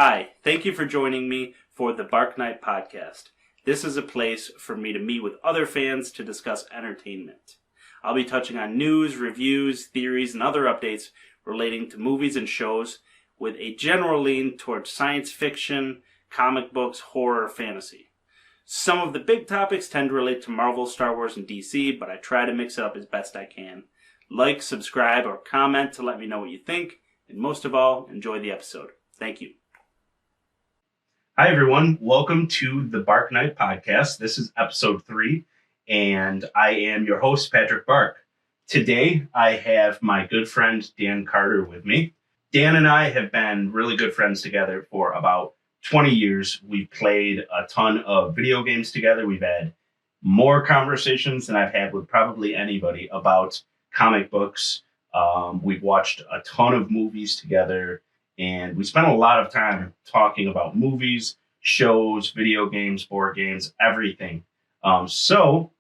Hi, thank you for joining me for the Bark Night podcast. This is a place for me to meet with other fans to discuss entertainment. I'll be touching on news, reviews, theories, and other updates relating to movies and shows with a general lean towards science fiction, comic books, horror, fantasy. Some of the big topics tend to relate to Marvel, Star Wars, and DC, but I try to mix it up as best I can. Like, subscribe, or comment to let me know what you think, and most of all, enjoy the episode. Thank you. Hi, everyone. Welcome to the Bark Night podcast. This is episode 3, and I am your host, Patrick Bark. Today, I have my good friend, Dan Carter, with me. Dan and I have been really good friends together for about 20 years. We've played a ton of video games together. We've had more conversations than I've had with probably anybody about comic books. We've watched a ton of movies together. And we spent a lot of time talking about movies, shows, video games, board games, everything. So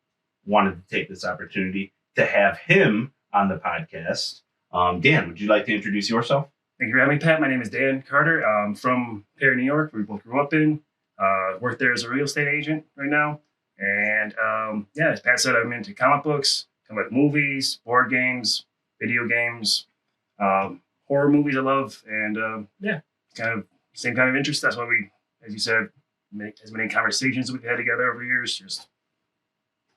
wanted to take this opportunity to have him on the podcast. Dan, would you like to introduce yourself? Thank you for having me, Pat. My name is Dan Carter. I'm from Perry, New York. We both grew up in. Work there as a real estate agent right now. And as Pat said, I'm into comic books, comic movies, board games, video games, horror movies I love, and kind of same kind of interest. That's why we, as you said, make as many conversations we've had together over years, just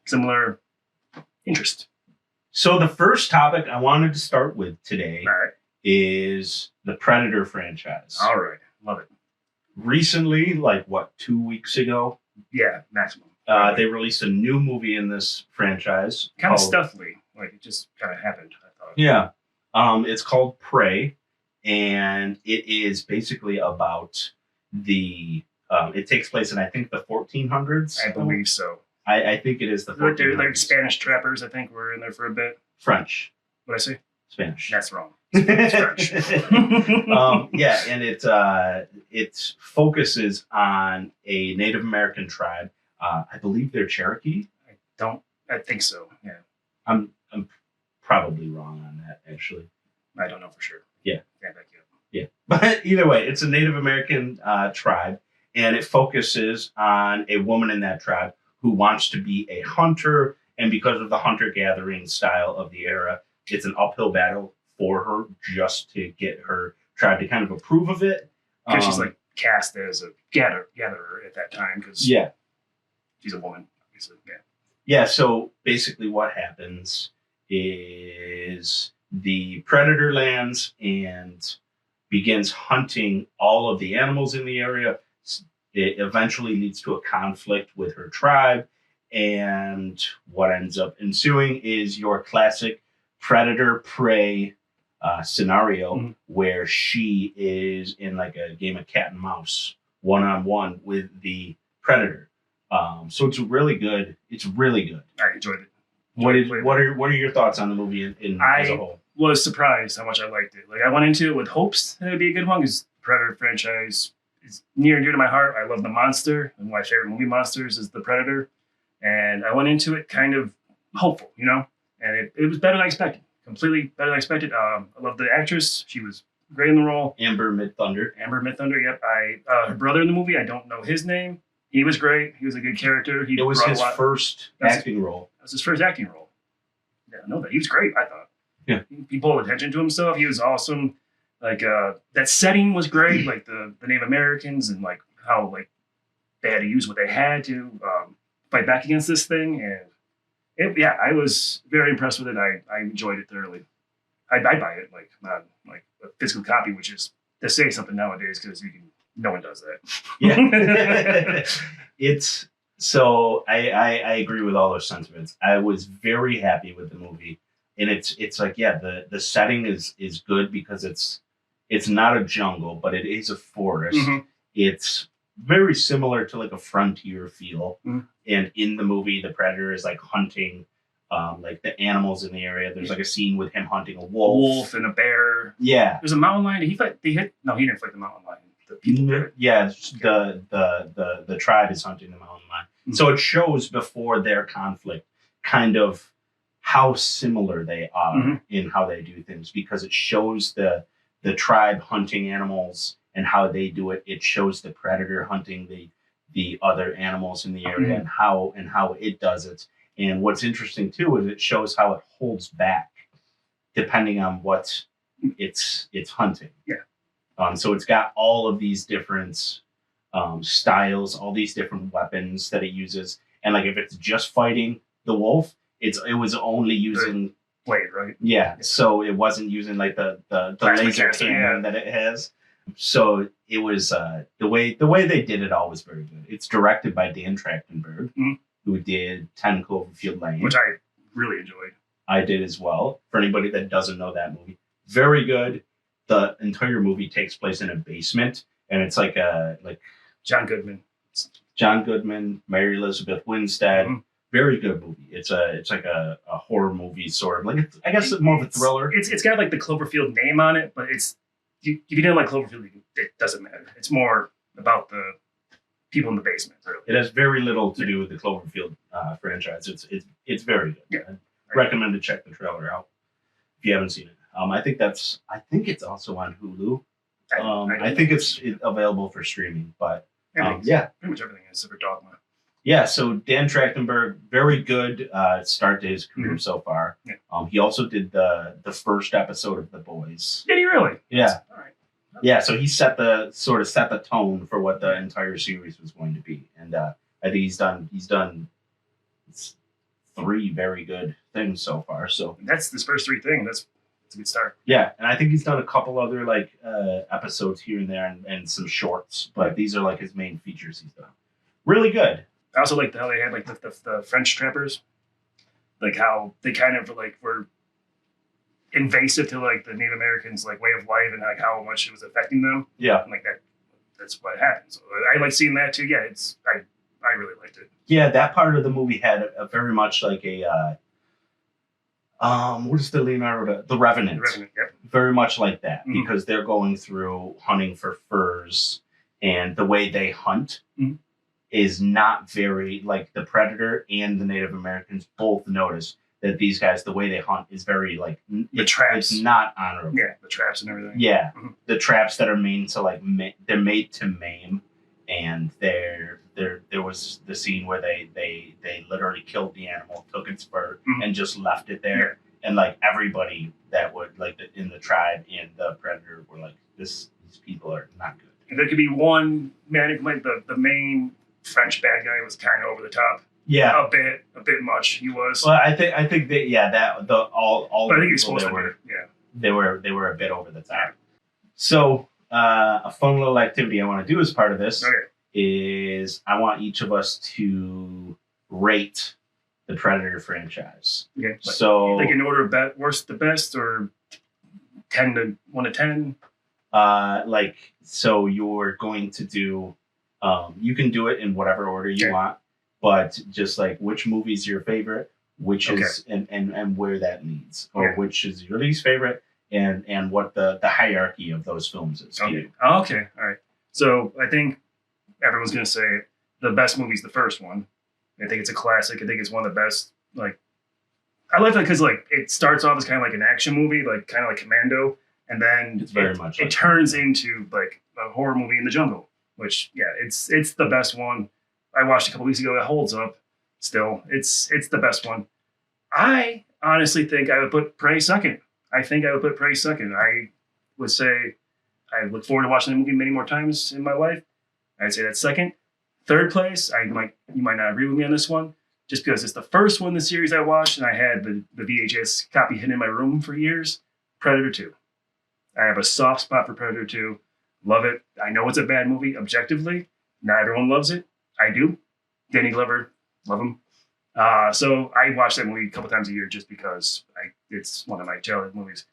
similar interest. So the first topic I wanted to start with today is the Predator franchise. All right. Love it. Recently, 2 weeks ago? Yeah, maximum. They released a new movie in this franchise. Kind of stuffily. It just kind of happened, I thought. Yeah. It's called Prey, and it is basically about it takes place in, I think, the 1400s. I believe so. I think it is the 1400s. They're like Spanish trappers, I think, were in there for a bit. French. What did I say? Spanish. That's wrong. It's French. And it focuses on a Native American tribe. I believe they're Cherokee. I think so, yeah. I'm probably wrong on that, actually. I don't know for sure. Yeah. Can't back you up. Yeah. But either way, it's a Native American tribe, and it focuses on a woman in that tribe who wants to be a hunter, and because of the hunter-gathering style of the era, it's an uphill battle for her just to get her tribe to kind of approve of it. Because she's cast as a gatherer at that time, because she's a woman. Yeah, so basically what happens is the predator lands and begins hunting all of the animals in the area. It eventually leads to a conflict with her tribe, and what ends up ensuing is your classic predator-prey scenario where she is in a game of cat and mouse, one-on-one with the predator. So it's really good. It's really good. I enjoyed it. What are your thoughts on the movie as a whole? I was surprised how much I liked it. I went into it with hopes that it would be a good one because the Predator franchise is near and dear to my heart. I love the monster. One of my favorite movie monsters is the Predator. And I went into it kind of hopeful, and it was better than I expected. Completely better than I expected. I love the actress. She was great in the role. Amber Midthunder, yep. Her brother in the movie, I don't know his name. He was great. He was a good character. It was his first acting role. That was his first acting role. Yeah, I know that. He was great, I thought. Yeah. He pulled attention to himself. He was awesome. That setting was great. The Native Americans and how they had to use what they had to fight back against this thing. And I was very impressed with it. I enjoyed it thoroughly. I'd buy it, not a physical copy, which is to say something nowadays because no one does that. Yeah. I agree with all those sentiments. I was very happy with the movie. And it's the setting is good because it's not a jungle, but it is a forest. Mm-hmm. It's very similar to a frontier feel. Mm-hmm. And in the movie, the predator is hunting the animals in the area. There's a scene with him hunting a wolf. A wolf and a bear. Yeah. There's a mountain lion. No, he didn't fight the mountain lion. The people did. Yeah, the tribe is hunting the mountain lion. Mm-hmm. So it shows before their conflict kind of how similar they are in how they do things, because it shows the tribe hunting animals and how they do it. It shows the predator hunting the other animals in the area and how it does it. And what's interesting too is it shows how it holds back depending on what it's hunting. Yeah. So it's got all of these different styles, all these different weapons that it uses. And like if it's just fighting the wolf, it was only using blade, right? Yeah. So it wasn't using like the laser cannon that it has. So it was the way they did it all was very good. It's directed by Dan Trachtenberg, who did 10 Cloverfield Lane, which I really enjoyed. I did as well. For anybody that doesn't know that movie, very good. The entire movie takes place in a basement, and it's like John Goodman, Mary Elizabeth Winstead. Very good movie. It's like a horror movie sort of like I guess it's more of a thriller. It's got like the Cloverfield name on it, but it's if you didn't like Cloverfield, it doesn't matter. It's more about the people in the basement. Really. It has very little to do with the Cloverfield franchise. It's very good. Yeah. I recommend to check the trailer out if you haven't seen it. I think it's also on Hulu. I think it's available for streaming, but pretty much everything is except for Dogma. Yeah, so Dan Trachtenberg, very good start to his career so far. Yeah. He also did the first episode of The Boys. Did he really? Yeah. All right. Yeah, so he set the tone for what the entire series was going to be, and I think he's done 3 very good things so far. So that's his first 3 things. That's a good start. Yeah, and I think he's done a couple other like episodes here and there and some shorts, but these are like his main features he's done. Really good. I also liked how they had like the French trappers, like how they kind of like were invasive to like the Native Americans like way of life and like how much it was affecting them. Yeah, and like that's what happened. So I like seeing that too. Yeah, I really liked it. Yeah, that part of the movie had a very much like a what is the Leonardo the Revenant? The Revenant, yep. Very much like that because they're going through hunting for furs, and the way they hunt is not very like the predator and the Native Americans both notice that these guys, the way they hunt is very like the traps. It's not honorable. Yeah, the traps and everything. Yeah, the traps that are made to like they're made to maim, and there was the scene where they literally killed the animal, took its fur, and just left it there, and like everybody that would like in the tribe and the predator were like these people are not good. And there could be one man, like the main French bad guy was kind of over the top. Yeah, a bit much. He was. Well, I think that all. But I think he was supposed to be. Yeah, they were a bit over the top. So a fun little activity I want to do as part of this is I want each of us to rate the Predator franchise. Okay. So like in order of worst to best, or 1 to 10. So you're going to do. You can do it in whatever order you want. But just like which movie's your favorite, which is and where that leads, or which is your least favorite, and what the hierarchy of those films is. Okay. Oh, okay. All right. So I think everyone's gonna say the best movie's the first one. I think it's a classic. I think it's one of the best. Like I like that because like it starts off as kind of like an action movie, like kind of like Commando, and then it's very much it turns into like a horror movie in the jungle. Which it's the best one. I watched a couple weeks ago. It holds up still. It's the best one. I honestly think I would put Prey second. I would say I look forward to watching the movie many more times in my life. I'd say that's second. Third place, you might not agree with me on this one, just because it's the first one in the series I watched, and I had the VHS copy hidden in my room for years. Predator 2. I have a soft spot for Predator 2. Love it. I know it's a bad movie objectively. Not everyone loves it. I do. Danny Glover, love him. So I watch that movie a couple times a year just because it's one of my childhood movies.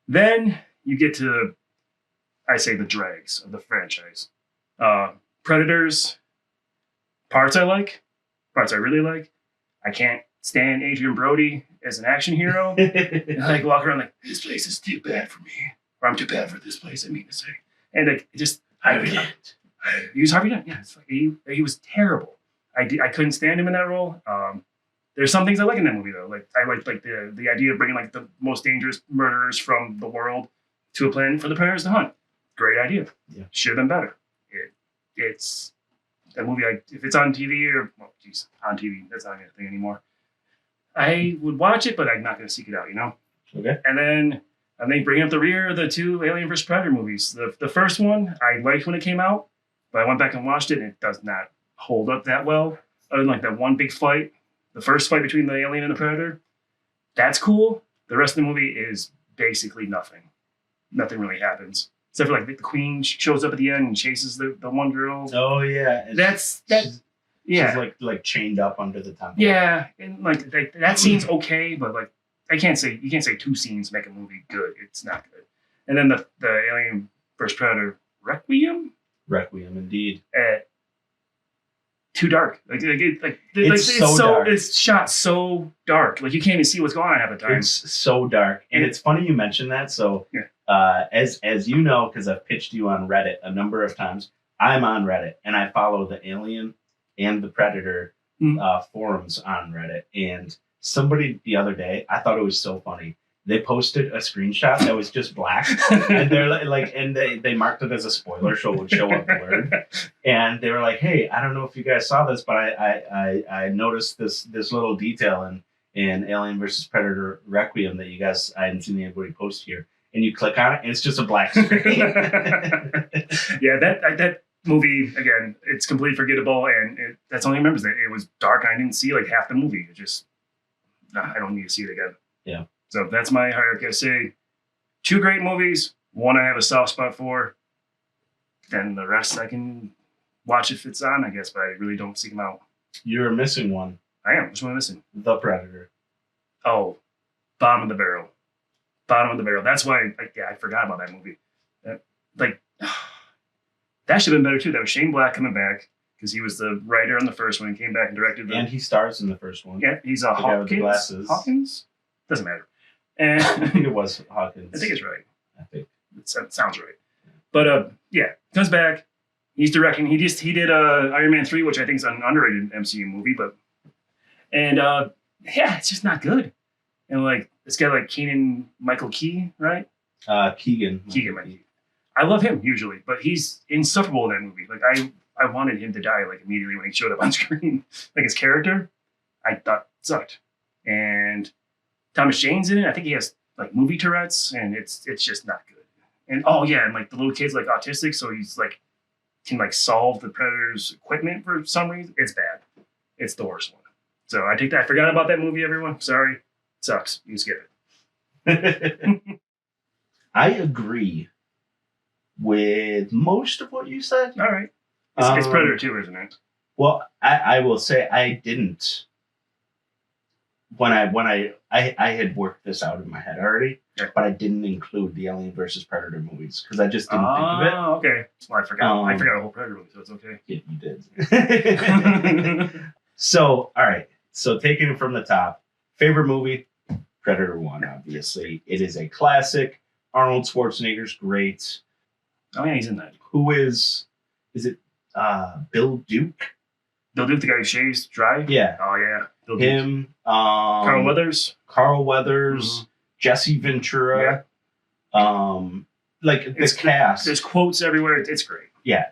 Then you get to, I say, the dregs of the franchise. Predators, parts I like, parts I really like. I can't stand Adrian Brody as an action hero. And I walk around like, this place is too bad for me. Or I'm too bad for this place, I mean to say. And like, just, he was Harvey Dent. Yeah, it's like, he was terrible. I couldn't stand him in that role. There's some things I like in that movie though. Like I like the idea of bringing like the most dangerous murderers from the world to a planet for the predators to hunt. great idea. Yeah. Should have been better. It's a movie. If it's on TV on TV, that's not a thing anymore. I would watch it, but I'm not going to seek it out. Okay. And then bringing up the rear, the two Alien vs Predator movies. The first one I liked when it came out, but I went back and watched it, and it does not hold up that well. Other than like that one big fight, the first fight between the alien and the predator, that's cool. The rest of the movie is basically nothing. Nothing really happens. Except for like the queen shows up at the end and chases the one girl. Oh yeah. She's like chained up under the temple. Yeah, and like that scene's okay, but like you can't say 2 scenes make a movie good. It's not good. And then the Alien vs Predator Requiem, indeed. Too dark. It's shot so dark. Like you can't even see what's going on half the time. It's so dark, and it's funny you mentioned that. So, as you know, because I've pitched you on Reddit a number of times, I'm on Reddit, and I follow the Alien and the Predator forums on Reddit. And somebody the other day, I thought it was so funny. They posted a screenshot that was just black, and they're like, and they marked it as a spoiler, so it would show up blurred. And they were like, "Hey, I don't know if you guys saw this, but I noticed this little detail in Alien vs Predator Requiem that you guys I hadn't seen anybody post here." And you click on it, and it's just a black screen. Yeah, that movie again, it's completely forgettable, and that's only remembers that it was dark. And I didn't see like half the movie. It just, I don't need to see it again. Yeah. So that's my hierarchy. I say 2 great movies, 1 I have a soft spot for. Then the rest I can watch if it's on, I guess, but I really don't seek them out. You're missing one. I am. Which one am I missing? The Predator. Oh, Bottom of the Barrel. Bottom of the Barrel. That's why, I forgot about that movie. That should have been better too. That was Shane Black coming back because he was the writer on the first one and came back and directed And he stars in the first one. Yeah, he's a Hawkins. Hawkins? Doesn't matter. And I think it was Hawkins. I think it's right. I think it sounds right. But comes back. He's directing. He did Iron Man 3, which I think is an underrated MCU movie, it's just not good. And like this guy like Keegan Michael Key, right? Keegan. I love him usually, but he's insufferable in that movie. Like I wanted him to die like immediately when he showed up on screen. Like his character, I thought sucked. And Thomas Jane's in it. I think he has like movie Tourette's, and it's just not good. And and like the little kid's like autistic, so he's like can like solve the Predator's equipment for some reason. It's bad. It's the worst one. So I take that. I forgot about that movie. Everyone, sorry, it sucks. You skip it. I agree with most of what you said. All right, it's Predator 2, isn't it? Well, I will say I didn't. When I had worked this out in my head already, but I didn't include the Alien versus Predator movies because I just didn't think of it. Oh, okay. Well, I forgot. I forgot a whole Predator movie, so it's okay. Yeah, you did. So, all right. So, taking it from the top, favorite movie, Predator 1, obviously. It is a classic. Arnold Schwarzenegger's great. Oh, yeah, he's in that. Who is it Bill Duke? Bill Duke, the guy who shaves dry? Yeah. Oh, yeah. Bill Him. Duke. Carl Weathers. Mm-hmm. Jesse Ventura. Yeah. This cast. There's quotes everywhere. It's great. Yeah.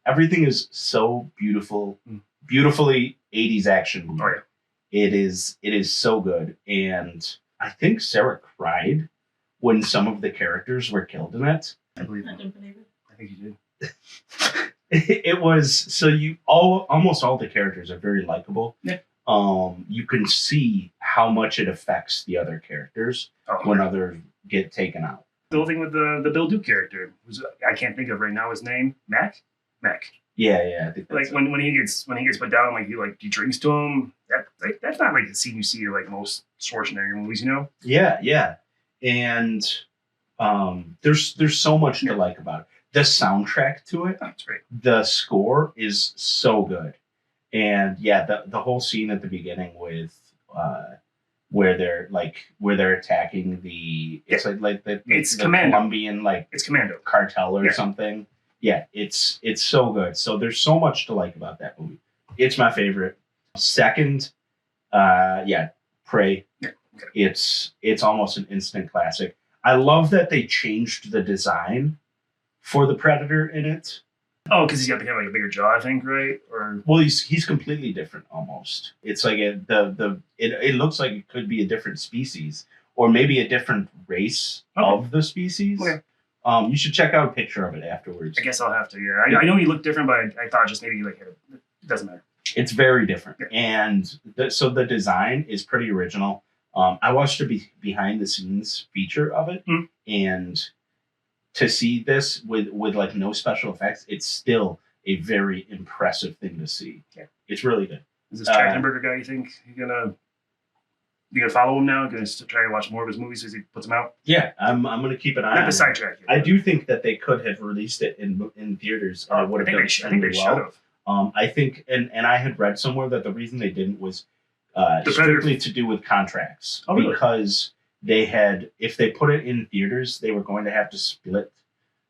Everything is so beautiful. Beautifully 80s action movie. Oh, yeah. It is so good. And I think Sarah cried when some of the characters were killed in it. I didn't believe it. I think you did. It was so almost all the characters are very likable. Yeah. You can see how much it affects the other characters when others get taken out. The whole thing with the Bill Duke character, I can't think of right now his name. Mac. Yeah. I think that's when he gets put down, like he drinks to him. That's not like the scene you see in like most Schwarzenegger movies, you know? Yeah. And there's so much to like about it. The soundtrack to it, that's great. The score is so good. And the whole scene at the beginning with where they're attacking it's it's the Commando. Colombian it's Commando cartel or something. Yeah, it's so good. So there's so much to like about that movie. It's my favorite. Second, Prey. Yeah, okay. It's almost an instant classic. I love that they changed the design for the Predator in it. Oh, because he's got kind of like a bigger jaw, I think, right? Or Well, he's completely different almost. It's like it looks like it could be a different species or maybe a different race of the species. Okay. You should check out a picture of it afterwards. I guess I'll have to. Yeah, I know he looked different, but I thought just maybe he it doesn't matter. It's very different, Yeah. and so the design is pretty original. I watched a behind the scenes feature of it, and to see this with like no special effects, it's still a very impressive thing to see. Yeah. It's really good. Is this Trachtenberger guy, you think you gonna follow him now? Gonna try to watch more of his movies as he puts them out? Yeah, I'm gonna keep an eye on Not it. to sidetrack you. I do think that they could have released it in theaters. And it would have done I think they should have. I think, and I had read somewhere that the reason they didn't was The strictly to do with contracts. Oh, really? Because they had, if they put it in theaters, they were going to have to split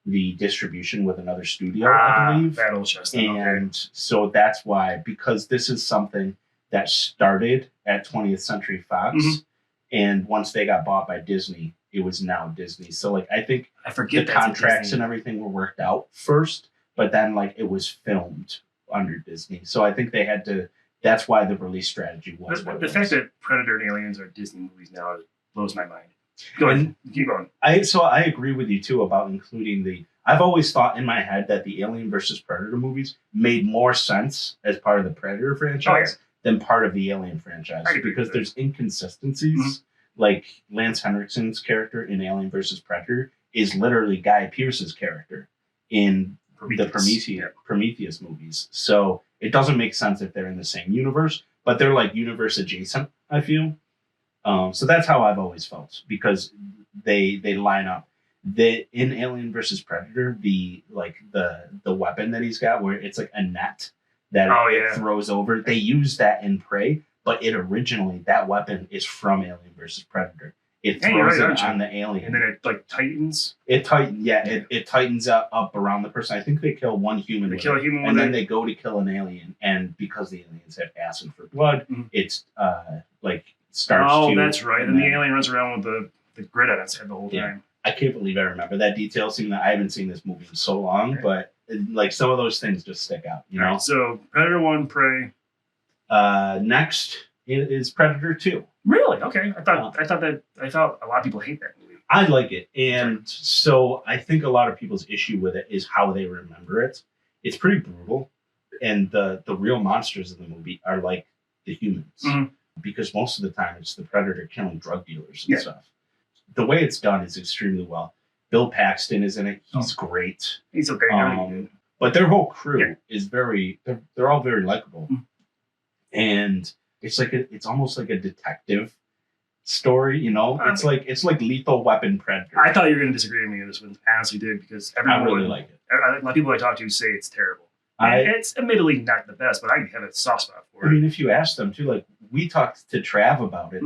the distribution with another studio, I believe. That old Chestnut. And so that's why, because this is something that started at 20th Century Fox, and once they got bought by Disney, it was now Disney. So like I think I forget the contracts and everything were worked out first, but then like it was filmed under Disney. So I think they had to. That's why the release strategy was. The fact that Predator and Aliens are Disney movies now blows my mind. Go ahead. Keep going. I agree with you too about including the. I've always thought in my head that the Alien versus Predator movies made more sense as part of the Predator franchise than part of the Alien franchise because there's inconsistencies. Like Lance Henriksen's character in Alien versus Predator is literally Guy Pearce's character in the Prometheus movies. So it doesn't make sense if they're in the same universe, but they're like universe adjacent, I feel. So that's how I've always felt because they line up. In Alien versus Predator, the weapon that he's got, where it's like a net that it throws over, they use that in Prey, but originally that weapon is from Alien versus Predator. It throws it on the alien, and then it like tightens. It tightens up around the person. I think they kill one human. They kill a human, and then they go to kill an alien, and because the aliens have acid for blood, it's starts. Oh, that's right. And the alien runs around with the grid on its head the whole time. I can't believe I remember that detail. Seeing that I haven't seen this movie in so long, but like some of those things just stick out. You know. So Predator 1, Prey. Next is Predator 2. Really? Okay. I thought a lot of people hate that movie. I like it, and so I think a lot of people's issue with it is how they remember it. It's pretty brutal, and the real monsters in the movie are like the humans, because most of the time it's the Predator killing drug dealers and stuff. The way it's done is extremely well. Bill Paxton is in it. He's great. He's so great. But their whole crew is they're all very likable. And it's almost like a detective story, you know? It's like Lethal Weapon Predator. I thought you were going to disagree with me on this one. I honestly did because everyone I really like it. A lot of people I talk to say it's terrible. It's admittedly not the best, but I have a soft spot for it. I mean, if you ask them too, like we talked to Trav about it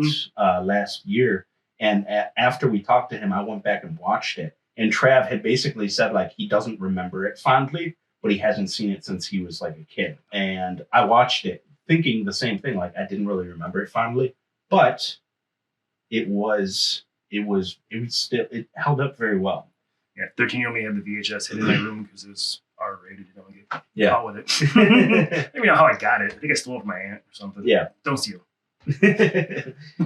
last year. And after we talked to him, I went back and watched it. And Trav had basically said, like, he doesn't remember it fondly, but he hasn't seen it since he was, like, a kid. And I watched it thinking the same thing. Like, I didn't really remember it fondly. But it held up very well. Yeah, 13-year-old me had the VHS hid in my room because it was R-rated. You don't get caught with it. I don't know how I got it. I think I stole it from my aunt or something. Yeah. Don't steal.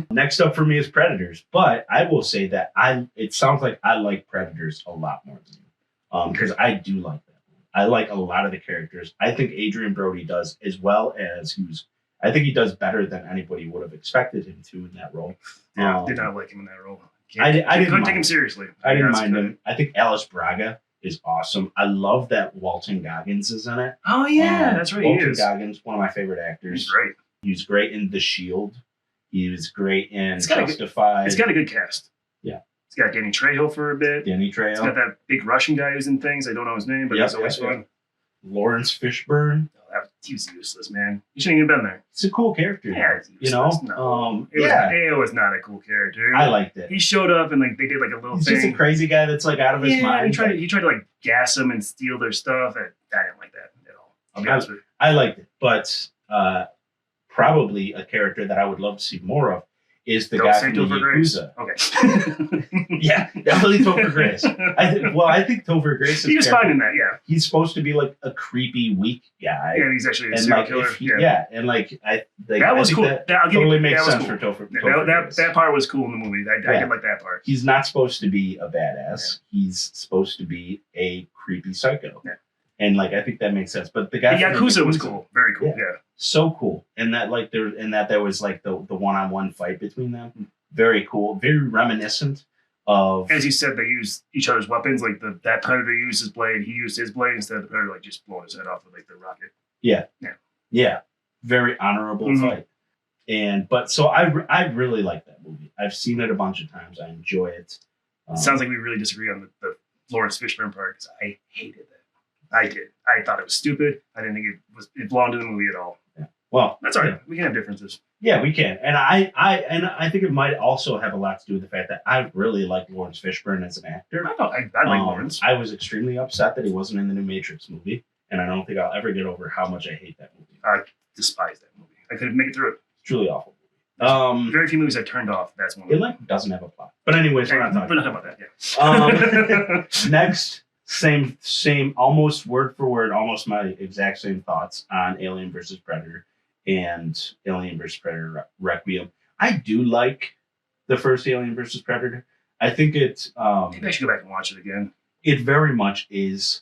Next up for me is Predators, but I will say that it sounds like I like Predators a lot more than you, because I do like that. I like a lot of the characters. I think Adrian Brody does as well as I think he does better than anybody would have expected him to in that role. Yeah, did not like him in that role. I didn't take him seriously. I didn't mind him. I think Alice Braga is awesome. I love that Walton Goggins is in it. Oh yeah, that's right. Walton Goggins, one of my favorite actors. He's great. He was great in The Shield. He was great in Justified. It's got a good cast. Yeah. It's got Danny Trejo for a bit. It's got that big Russian guy who's in things. I don't know his name, but he's always fun. Lawrence Fishburne. He was useless, man. He shouldn't even been there. It's a cool character. Yeah, you know? No. It was not a cool character. I liked it. He showed up and they did like a little thing. He's just a crazy guy that's like out of his mind. He tried to like gas them and steal their stuff. I didn't like that at all. I'll be honest with you. I liked it, but probably a character that I would love to see more of is the Don't guy say from the Topher Grace. Yakuza. Okay. Yeah, definitely Topher Grace. I think Topher Grace he was fine in that, yeah. He's supposed to be like a creepy, weak guy. Yeah, he's actually a and serial like, killer. and like that was cool. That I'll give totally you, makes that sense cool. for Topher. Yeah, Topher Grace. that part was cool in the movie. I did like that part. He's not supposed to be a badass. Yeah. He's supposed to be a creepy psycho. Yeah. And like I think that makes sense. But the guy the Yakuza was cool. Very cool. Yeah. So cool. And that like there was like the one-on-one fight between them. Very cool. Very reminiscent of, as you said, they use each other's weapons. Like that Predator used his blade, he used his blade instead of the Predator like just blowing his head off with like the rocket. Yeah. Very honorable fight. But so I really like that movie. I've seen it a bunch of times. I enjoy it. Sounds like we really disagree on the Lawrence Fishburne part because I hated that. I did. I thought it was stupid. I didn't think it belonged in the movie at all. Yeah. Well, that's all right. We can have differences. Yeah, we can. And I think it might also have a lot to do with the fact that I really like Lawrence Fishburne as an actor. I like Lawrence. I was extremely upset that he wasn't in the new Matrix movie, and I don't think I'll ever get over how much I hate that movie. I despise that movie. I couldn't make it through it. It's truly awful. Very few movies I turned off. That's one. It like doesn't have a plot. But anyways, we're not talking about that. Yeah. Next. Same, almost word for word, almost my exact same thoughts on Alien vs. Predator and Alien vs. Predator Requiem. I do like the first Alien vs. Predator. I think it... maybe I should go back and watch it again. It very much is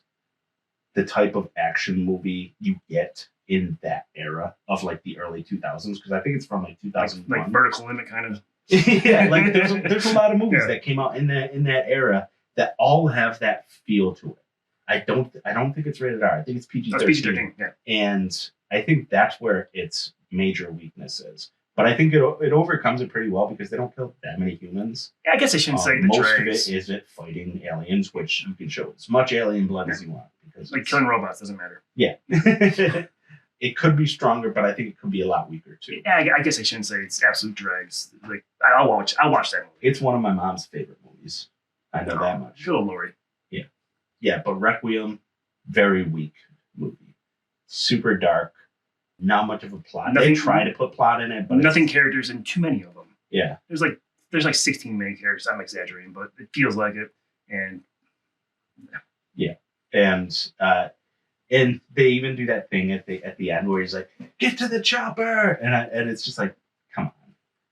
the type of action movie you get in that era of like the early 2000s, because I think it's from like 2001. Like Vertical Limit kind of... Yeah, like there's a lot of movies that came out in that era that all have that feel to it. I don't think it's rated R. I think it's PG-13. It's PG-13, yeah. And I think that's where its major weakness is. But I think it overcomes it pretty well because they don't kill that many humans. Yeah, I guess I shouldn't say the most dregs. of it isn't fighting aliens, which you can show as much alien blood as you want. Because like killing robots doesn't matter. Yeah. It could be stronger, but I think it could be a lot weaker too. Yeah, I guess I shouldn't say it's absolute dregs. Like I'll watch that movie. It's one of my mom's favorite movies. I know that much. Good old Lori. Yeah, but Requiem, very weak movie. Super dark. Not much of a plot. They try to put plot in it, but nothing characters and too many of them. Yeah. There's like 16 main characters. I'm exaggerating, but it feels like it. And yeah. And they even do that thing at the end where he's like, "Get to the chopper," and it's just like, come on.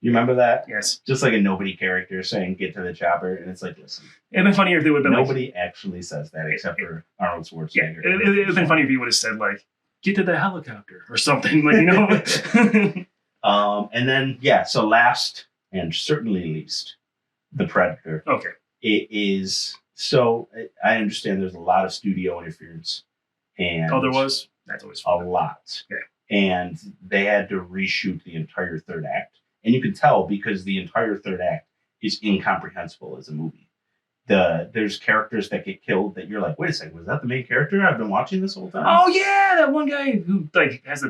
You remember that? Yes. Just like a nobody character saying "get to the chopper," and it's like, listen. It'd been funnier if they would have been nobody actually says that except for Arnold Schwarzenegger. Yeah, it'd have been funny if he would have said like, "Get to the helicopter" or something, like, you know. And then so last and certainly least, the Predator. Okay. It is so. I understand there's a lot of studio interference, and there was. That's always fun. A lot. Yeah. And they had to reshoot the entire third act. And you can tell because the entire third act is incomprehensible as a movie. There's characters that get killed that you're like, wait a second, was that the main character I've been watching this whole time? Oh yeah, that one guy who like has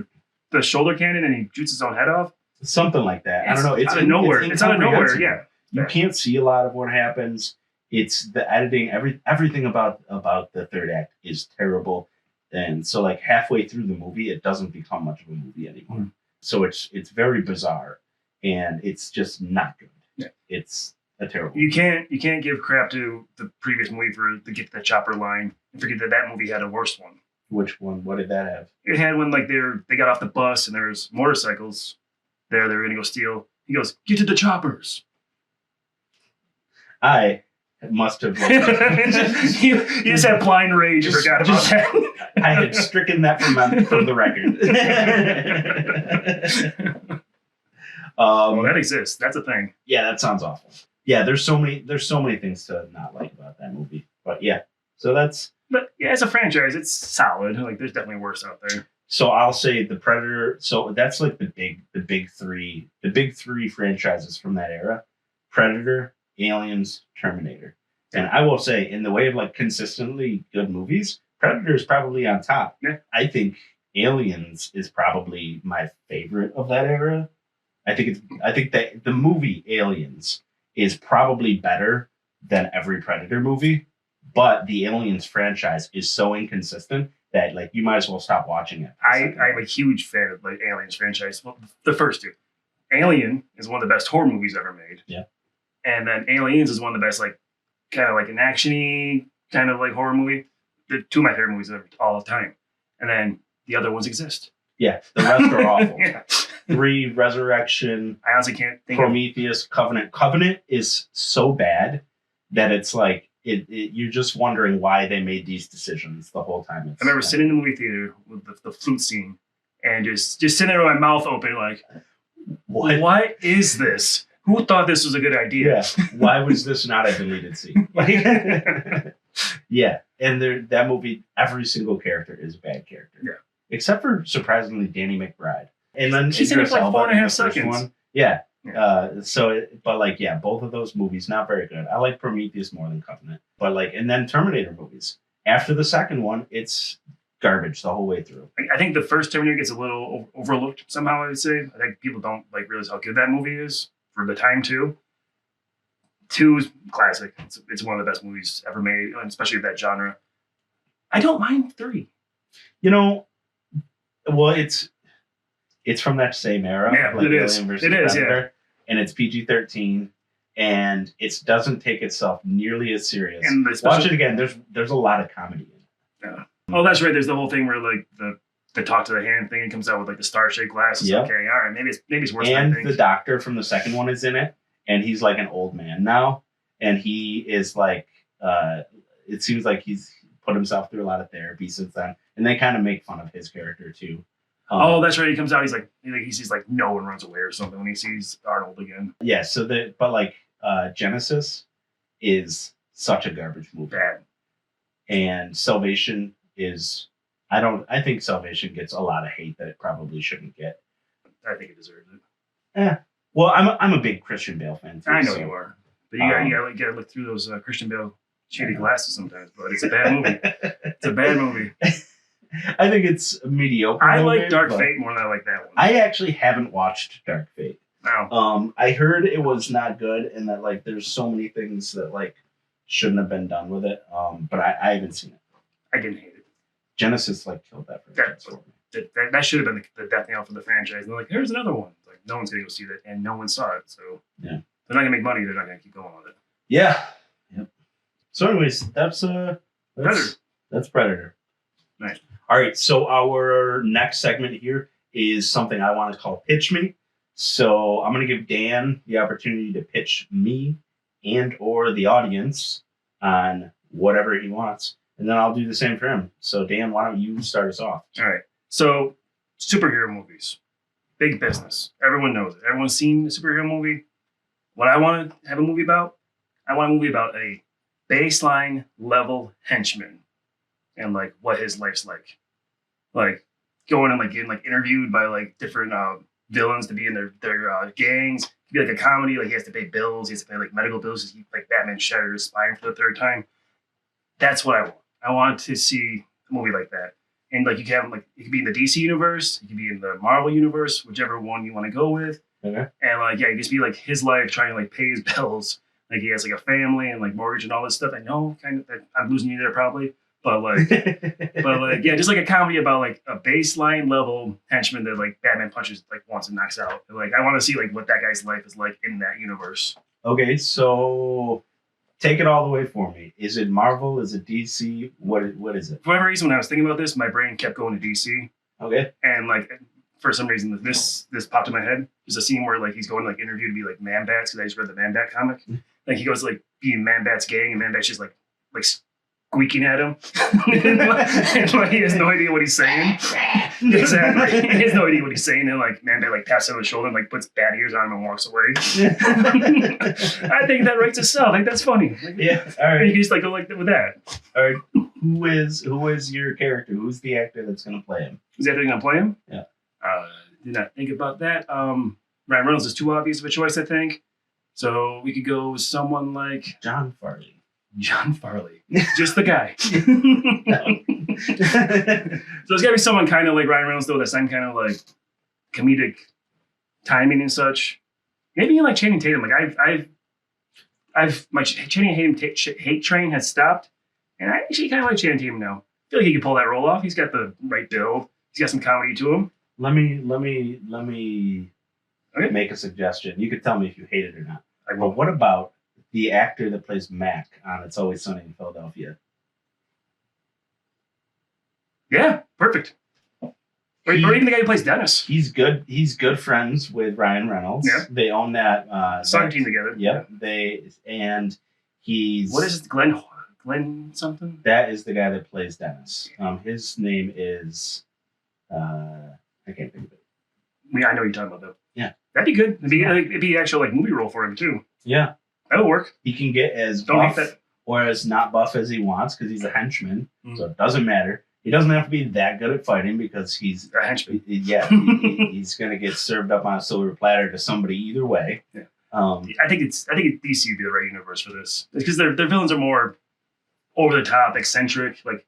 the shoulder cannon and he shoots his own head off. Something like that. I don't know. It's out of nowhere. It's out of nowhere. Yeah. You can't see a lot of what happens. It's the editing. Everything about the third act is terrible. And so like halfway through the movie, it doesn't become much of a movie anymore. Mm. So it's very bizarre. And it's just not good. Yeah. It's a terrible movie. You can't give crap to the previous movie for the Get to the Chopper line and forget that movie had a worse one. Which one? What did that have? It had when like they got off the bus and there's motorcycles there they were gonna go steal. He goes, "Get to the choppers." I must have you just had blind rage and forgot about that. I had stricken that from the record. Well, that exists. That's a thing. Yeah, that sounds awful. Yeah, there's so many things to not like about that movie. But yeah, so that's. But yeah, as a franchise, it's solid. Like, there's definitely worse out there. So I'll say the Predator. So that's like the big three franchises from that era: Predator, Aliens, Terminator. And I will say, in the way of like consistently good movies, Predator is probably on top. Yeah. I think Aliens is probably my favorite of that era. I think that the movie Aliens is probably better than every Predator movie, but the Aliens franchise is so inconsistent that like you might as well stop watching it. I'm a huge fan of like Aliens franchise. Well, the first two. Alien is one of the best horror movies ever made. Yeah. And then Aliens is one of the best, like, kind of like an action-y kind of like horror movie. The two of my favorite movies of all the time. And then the other ones exist. Yeah, the rest are awful. Yeah. 3, Resurrection, I honestly can't think Prometheus, Covenant. Covenant is so bad that it's like you're just wondering why they made these decisions the whole time. I remember sitting in the movie theater with the flute scene and just sitting there with my mouth open, like, what is this? Who thought this was a good idea? Yeah. Why was this not a deleted scene? Yeah. And that movie, every single character is a bad character. Yeah. Except for, surprisingly, Danny McBride. And then he's in it for like 4.5 seconds. One. Yeah. Both of those movies, not very good. I like Prometheus more than Covenant. But like, and then Terminator movies. After the second one, it's garbage the whole way through. I think the first Terminator gets a little overlooked somehow, I would say. I think people don't like realize how good that movie is for the time too. 2 is classic. It's one of the best movies ever made, especially of that genre. I don't mind 3. You know, well, it's from that same era. Yeah, like it is. Alien versus It is, Predator, yeah. And it's PG-13, and it doesn't take itself nearly as serious. And watch it again. There's a lot of comedy in it. Yeah. Oh, that's right. There's the whole thing where like the talk to the hand thing, it comes out with like the star-shaped glasses. Yep. Okay, all right, maybe it's worse. And than I the think. doctor from the second one is in it, and he's like an old man now, and he is like, it seems like he's put himself through a lot of therapy since then, and they kind of make fun of his character too. Oh, that's right. He comes out. He's like, he sees like no one runs away or something when he sees Arnold again. Yeah. So Genesis is such a garbage movie. Bad. And Salvation is, I think Salvation gets a lot of hate that it probably shouldn't get. I think it deserves it. Well, I'm a big Christian Bale fan too. I know you are, but you gotta look through those Christian Bale shady glasses sometimes. But it's a bad movie. It's a bad movie. I think it's mediocre. I like Dark Fate more than I like that one. I actually haven't watched Dark Fate. No. I heard it was not good, and that like there's so many things that like shouldn't have been done with it. But I haven't seen it. I didn't hate it. Genesis like killed that franchise for me. That should have been the death nail for the franchise. And they're like, here's another one. It's like no one's gonna go see that, and no one saw it. So yeah, they're not gonna make money. They're not gonna keep going with it. Yeah. Yep. So, anyways, that's Predator. That's Predator. Nice. All right. So our next segment here is something I want to call Pitch Me. So I'm going to give Dan the opportunity to pitch me and or the audience on whatever he wants, and then I'll do the same for him. So Dan, why don't you start us off? All right. So superhero movies, big business. Everyone knows it. Everyone's seen a superhero movie. What I want to have a movie about, I want a movie about a baseline level henchman and like what his life's like going and like getting like interviewed by like different villains to be in their gangs. It could be like a comedy, like he has to pay bills, he has to pay like medical bills, like Batman shattered his spine for the 3rd time. That's what I want. I want to see a movie like that. And like you can have like it could be in the DC universe, it could be in the Marvel universe, whichever one you want to go with. Okay. And like it just be like his life trying to like pay his bills. Like he has like a family and like mortgage and all this stuff. I know kind of that I'm losing you there probably. But yeah, just like a comedy about like a baseline level henchman that like Batman punches like once and knocks out. Like I want to see like what that guy's life is like in that universe. Okay, so take it all the way for me. Is it Marvel? Is it DC? What is it? For whatever reason, when I was thinking about this, my brain kept going to DC. Okay. And like for some reason, this popped in my head. There's a scene where like he's going to like interview to be like Man Bats because I just read the Man Bat comic. Like he goes to, like being Man Bat's gang and Man Bat's just like squeaking at him. And like, he has no idea what he's saying. Exactly. He has no idea what he's saying. And like Man Bat like taps on his shoulder and like puts bat ears on him and walks away. I think that writes itself. Like that's funny. Like, yeah. All right. You can just like go like with that. All right. Who is your character? Who's the actor that's gonna play him? Is that gonna play him? Yeah. Did not think about that. Ryan Reynolds is too obvious of a choice, I think. So we could go with someone like John Farley. John Farley. Just the guy. So there's got to be someone kind of like Ryan Reynolds, though, that same kind of like comedic timing and such. Maybe like Channing Tatum. Like my Channing Tatum hate train has stopped, and I actually kind of like Channing Tatum now. I feel like he can pull that role off. He's got the right build. He's got some comedy to him. Let me Okay. make a suggestion. You could tell me if you hate it or not. I But will. what about the actor that plays Mac on It's Always Sunny in Philadelphia? Yeah, perfect. Or even the guy who plays Dennis. He's good. He's good friends with Ryan Reynolds. Yeah. They own that Soccer team together. Yep. Yeah. He's What is it? Glenn something? That is the guy that plays Dennis. His name is I can't think of it. Yeah, I know what you're talking about though. Yeah. That'd be good. It'd be actual like movie role for him too. Yeah. That would work. He can get as Don't buff hate that. or as not buff as he wants because he's a henchman. Mm. So it doesn't matter. He doesn't have to be that good at fighting because he's A henchman. he's gonna get served up on a silver platter to somebody either way. Yeah. I think DC would be the right universe for this because their villains are more over the top, eccentric. Like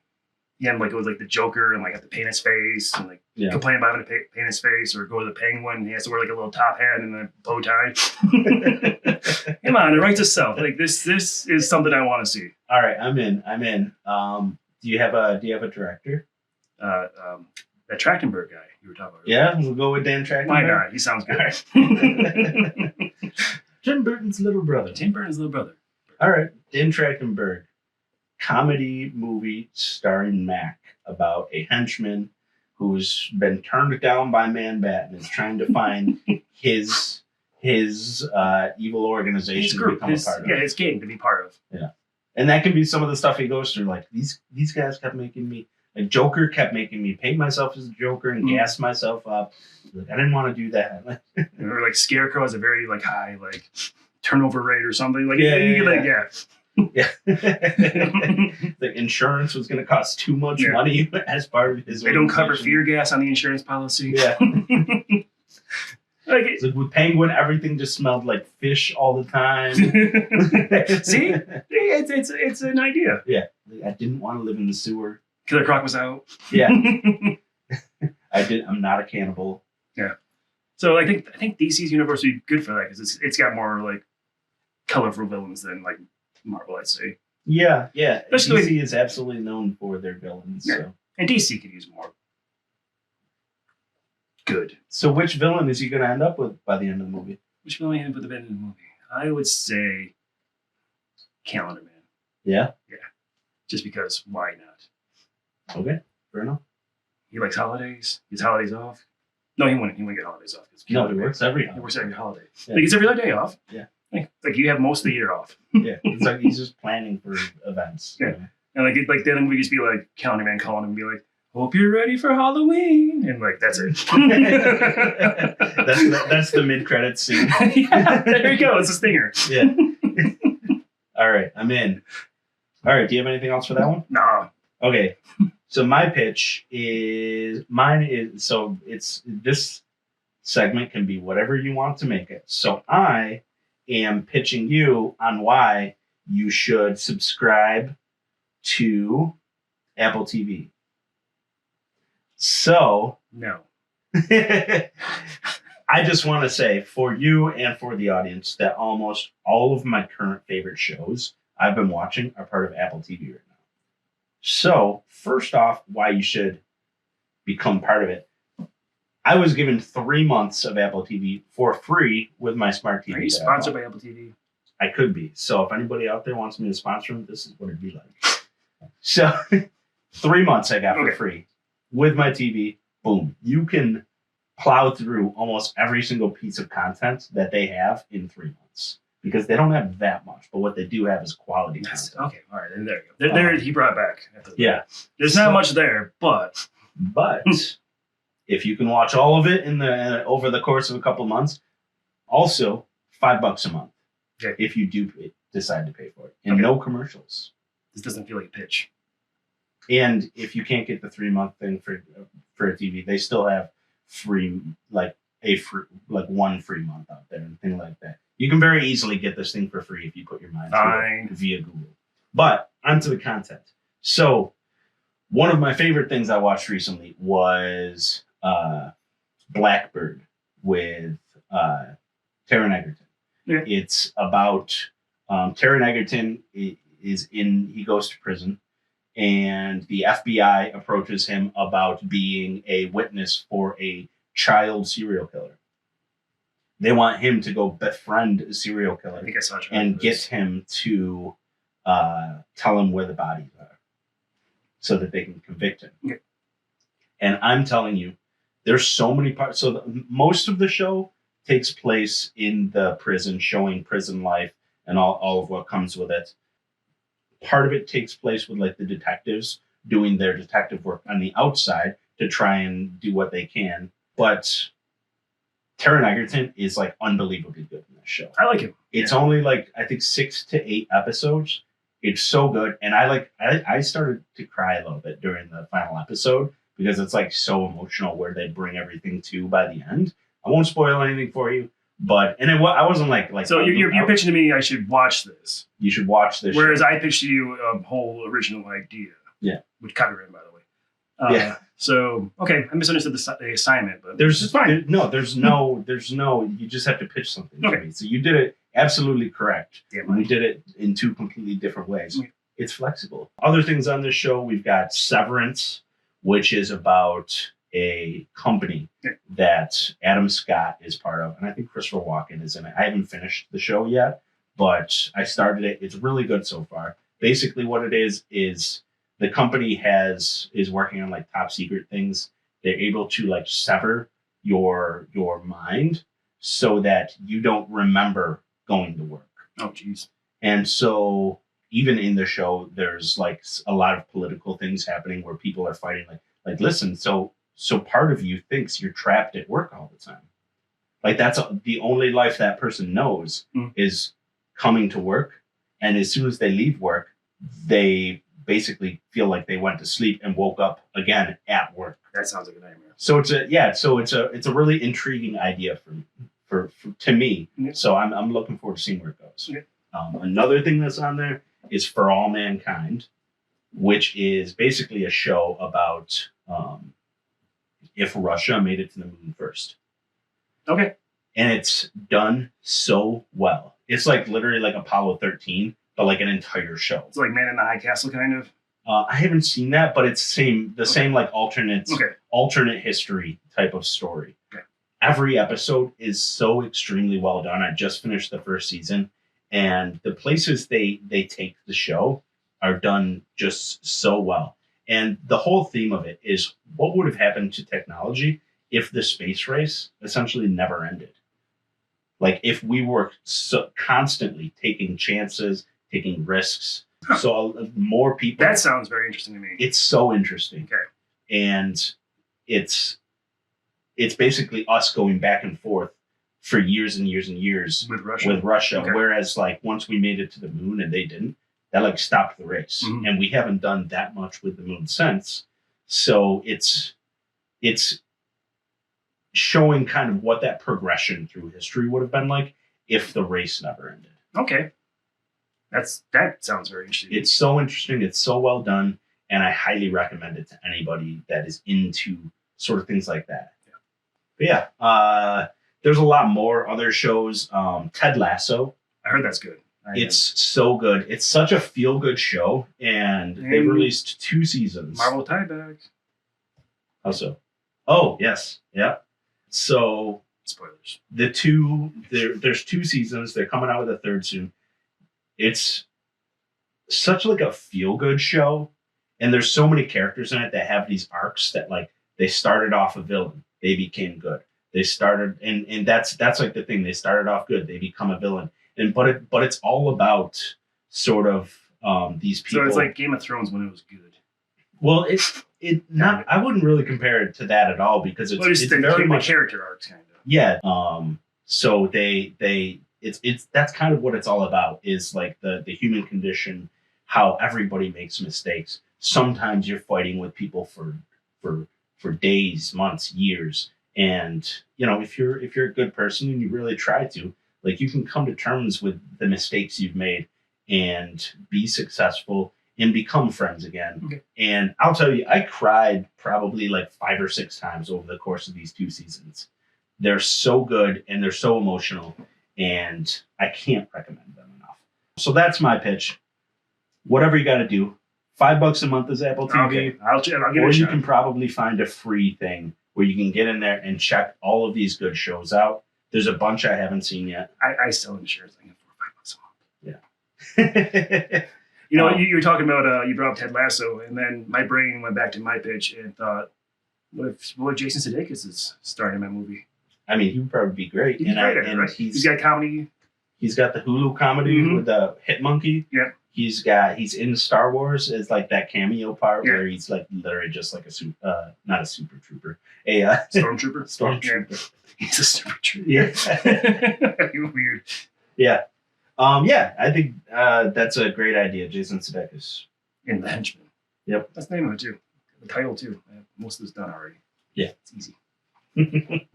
it was like the Joker and like have to paint his face and like complain about having to paint his face, or go to the Penguin. He has to wear like a little top hat and a bow tie. Come on, it writes itself. Like this is something I want to see. All right, I'm in. Do you have a director? That Trachtenberg guy you were talking about. Yeah, we'll go with Dan Trachtenberg. Why not? He sounds good. Tim Burton's little brother. All right, Dan Trachtenberg. Comedy movie starring Mac about a henchman who's been turned down by Man-Bat and is trying to find his evil organization to become a part of. Yeah, his gang to be part of. Yeah. And that can be some of the stuff he goes through. Like these guys kept making me, like Joker kept making me paint myself as a Joker and gas myself up. Like I didn't want to do that. Or like Scarecrow has a very like high like turnover rate or something. Like yeah. The insurance was going to cost too much money as part of his. They don't cover fear gas on the insurance policy. Yeah. Like with Penguin, everything just smelled like fish all the time. See, it's an idea. Yeah, I didn't want to live in the sewer. Killer Croc was out. Yeah, I'm not a cannibal. Yeah. So I think DC's universe would be good for that because it's got more like colorful villains than like Marvel, I'd say. Yeah. Especially DC is absolutely known for their villains. Yeah. So. And DC could use more. Good. So which villain is he going to end up with by the end of the movie? Which villain end up with the end of the movie? I would say Calendar Man. Yeah? Yeah. Just because, why not? Okay, fair enough. He likes holidays. He gets holidays off. No, he wouldn't get holidays off. No, he works every holiday. He works every holiday. Yeah. He gets every other day off. Yeah. Like you have most of the year off. Yeah, it's like he's just planning for events. Yeah. And like then we just be like Calendar Man calling him and be like, hope you're ready for Halloween. And like, that's it. that's the mid-credits scene. Yeah, there you go. It's a stinger. Yeah. All right, I'm in. All right, do you have anything else for that one? Nah. Okay. So my pitch is this segment can be whatever you want to make it. So I am pitching you on why you should subscribe to Apple TV. So no. I just want to say for you and for the audience that almost all of my current favorite shows I've been watching are part of Apple TV right now. So first off, why you should become part of it. I was given 3 months of Apple TV for free with my smart TV. Are you sponsored by Apple TV? I could be. So if anybody out there wants me to sponsor them, this is what it'd be like. So 3 months I got for free with my TV. Boom. You can plow through almost every single piece of content that they have in 3 months because they don't have that much, but what they do have is quality content. Okay. All right. There you go. There he brought it back. Yeah. There's not much there, but if you can watch all of it over the course of a couple months, also $5 a month. Okay. If you do decide to pay for it, and no commercials. This doesn't feel like a pitch. And if you can't get the 3 month thing for a TV, they still have one free month out there and things like that. You can very easily get this thing for free if you put your mind to it via Google. But onto the content. So one of my favorite things I watched recently was Blackbird with Taron Egerton. Yeah. It's about Taron Egerton he goes to prison, and the FBI approaches him about being a witness for a child serial killer. They want him to go befriend a serial killer I think I saw it. and get him to tell him where the bodies are so that they can convict him. Okay. And I'm telling you, there's so many parts. So most of the show takes place in the prison, showing prison life and all of what comes with it. Part of it takes place with like the detectives doing their detective work on the outside to try and do what they can. But Taron Egerton is like unbelievably good in this show. I like him. It's only like, I think 6 to 8 episodes. It's so good. And I started to cry a little bit during the final episode because it's like so emotional where they bring everything to by the end. I won't spoil anything for you, but I wasn't like. So you're pitching to me I should watch this. You should watch this. Whereas show. I pitched you a whole original idea. Yeah. With Kyron, by the way. Yeah. So okay, I misunderstood the assignment, but it's fine. There's no. You just have to pitch something to me. So you did it absolutely correct. Yeah, we did it in 2 completely different ways. Okay. It's flexible. Other things on this show, we've got Severance, which is about a company that Adam Scott is part of, and I think Christopher Walken is in it. I haven't finished the show yet, but I started it. It's really good so far. Basically, what it is the company is working on like top secret things. They're able to like sever your mind so that you don't remember going to work. Oh, geez. And so even in the show, there's like a lot of political things happening where people are fighting. Like listen, so part of you thinks you're trapped at work all the time. Like that's the only life that person knows is coming to work. And as soon as they leave work, they basically feel like they went to sleep and woke up again at work. That sounds like a nightmare. So it's a really intriguing idea for to me. Yeah. So I'm looking forward to seeing where it goes. Yeah. Another thing that's on there is For All Mankind, which is basically a show about if Russia made it to the moon first. Okay. And it's done so well. It's like literally like Apollo 13, but like an entire show. It's like Man in the High Castle, kind of. I haven't seen that, but it's same like alternate history type of story. Okay. Every episode is so extremely well done. I just finished the first season, and the places they take the show are done just so well. And the whole theme of it is what would have happened to technology if the space race essentially never ended. Like if we were so constantly taking chances, taking risks. So more people. That sounds very interesting to me. It's so interesting. Okay. And it's basically us going back and forth for years and years and years with Russia. Okay. Whereas like once we made it to the moon and they didn't, that like stopped the race. Mm-hmm. And we haven't done that much with the moon since. So it's showing kind of what that progression through history would have been like if the race never ended. Okay. That sounds very interesting. It's so interesting. It's so well done. And I highly recommend it to anybody that is into sort of things like that. Yeah. But yeah, there's a lot more other shows. Ted Lasso. I heard that's good. It's so good. It's such a feel-good show. And they've released 2 seasons. Marvel tieback. How so? Oh, yes. Yeah. So spoilers. There's 2 seasons. They're coming out with a 3rd soon. It's such like a feel-good show, and there's so many characters in it that have these arcs that like they started off a villain, they became good. They started and that's like the thing. They started off good, they become a villain, but it's all about sort of these people. So it's like Game of Thrones when it was good. Well, I wouldn't really compare it to that at all because it's very much character arcs kind of. Yeah. So that's kind of what it's all about is like the human condition, how everybody makes mistakes. Sometimes you're fighting with people for days, months, years. And, you know, if you're a good person and you really try to, like you can come to terms with the mistakes you've made and be successful and become friends again. Okay. And I'll tell you, I cried probably like 5 or 6 times over the course of these 2 seasons. They're so good and they're so emotional. And I can't recommend them enough. So that's my pitch. Whatever you got to do, $5 a month is Apple TV. Okay. I'll give it a shot. Or you can probably find a free thing where you can get in there and check all of these good shows out. There's a bunch I haven't seen yet. I sell insurance like $4 or $5 a month. Yeah. You know, you were talking about, you brought up Ted Lasso, and then my brain went back to my pitch and thought, what if Jason Sudeikis is starring in my movie? I mean, he would probably be great. He'd be great at it, right? He's got comedy. He's got the Hulu comedy with the Hit Monkey. Yeah. He's in Star Wars as like that cameo part where he's like literally just like not a super trooper, a stormtrooper. Stormtrooper. He's a super trooper. Yeah. Weird. Yeah. Yeah, I think that's a great idea, Jason Sudeikis. In The Henchman. Yep. That's the name of it, too. The title, too. Most of it's done already. Yeah. It's easy.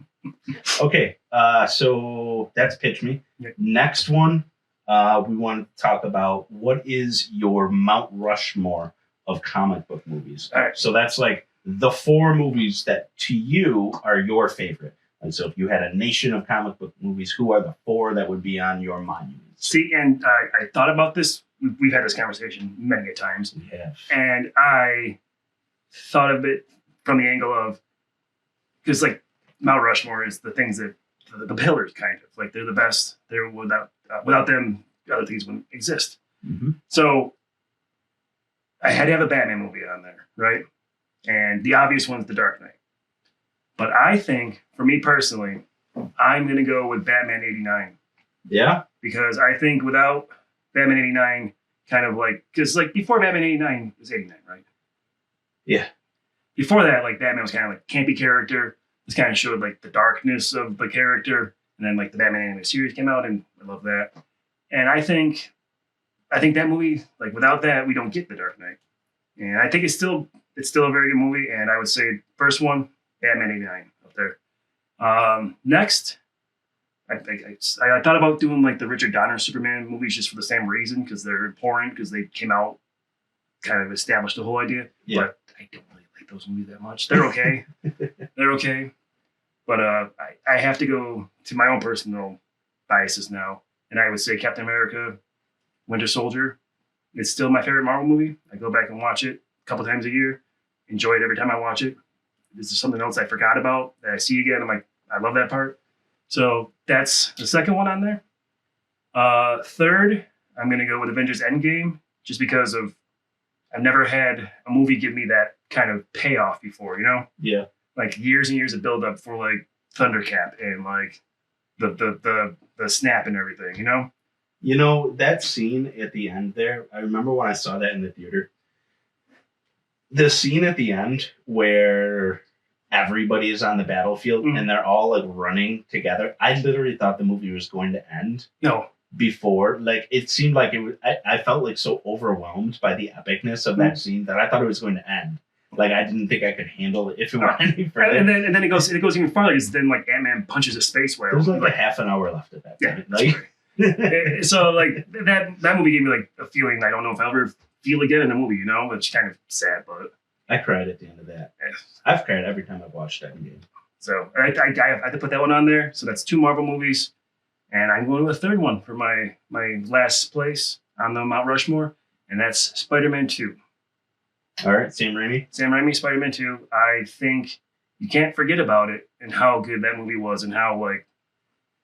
Okay, so that's Pitch Me. Yep. Next one, we want to talk about what is your Mount Rushmore of comic book movies. All right. So that's like the 4 movies that to you are your favorite. And so if you had a nation of comic book movies, who are the 4 that would be on your monument? See, and I thought about this. We've had this conversation many a times. We have. And I thought of it from the angle of, because like Mount Rushmore is the things that, the pillars kind of, like they're the best. They're without them, other things wouldn't exist. Mm-hmm. So I had to have a Batman movie on there, right? And the obvious one's The Dark Knight. But I think, for me personally, I'm going to go with Batman 89. Yeah? Because I think without Batman 89, kind of like, because like before Batman 89 was 89, right? Yeah. Before that, like Batman was kind of like campy character. This kind of showed like the darkness of the character. And then like the Batman animated series came out, and I love that. And I think that movie, like without that, we don't get The Dark Knight. And I think it's still a very good movie. And I would say first one, Batman 89 up there. Next, I thought about doing like the Richard Donner Superman movies just for the same reason, because they're important, because they came out, kind of established the whole idea. Yeah. But I don't really like those movies that much. They're okay. They're okay. But I have to go to my own personal biases now. And I would say Captain America, Winter Soldier. It's still my favorite Marvel movie. I go back and watch it a couple times a year. Enjoy it every time I watch it. This is something else I forgot about that I see again. I'm like, I love that part. So that's the second one on there. Third, I'm going to go with Avengers Endgame, just because of I've never had a movie give me that kind of payoff before, you know? Yeah. Like years and years of build up for like Thundercat and like the snap and everything, you know? You know, that scene at the end there, I remember when I saw that in the theater. The scene at the end where everybody is on the battlefield and they're all like running together. I literally thought the movie was going to end. No. Before, like it seemed like it was. I felt like so overwhelmed by the epicness of that scene that I thought it was going to end. Like I didn't think I could handle it if it went any further. And then it goes even farther, because then like Ant-Man punches a space whale. There's like a half an hour left of that. Yeah. Like, so like that movie gave me like a feeling I don't know if I'll ever feel again in a movie, you know, which kind of sad, but I cried at the end of that. Yeah. I've cried every time I've watched that game. So I have to put that one on there. So that's 2 Marvel movies. And I'm going to a third one for my last place on the Mount Rushmore, and that's Spider-Man 2. All right, Sam Raimi. Sam Raimi, Spider-Man 2. I think you can't forget about it and how good that movie was, and how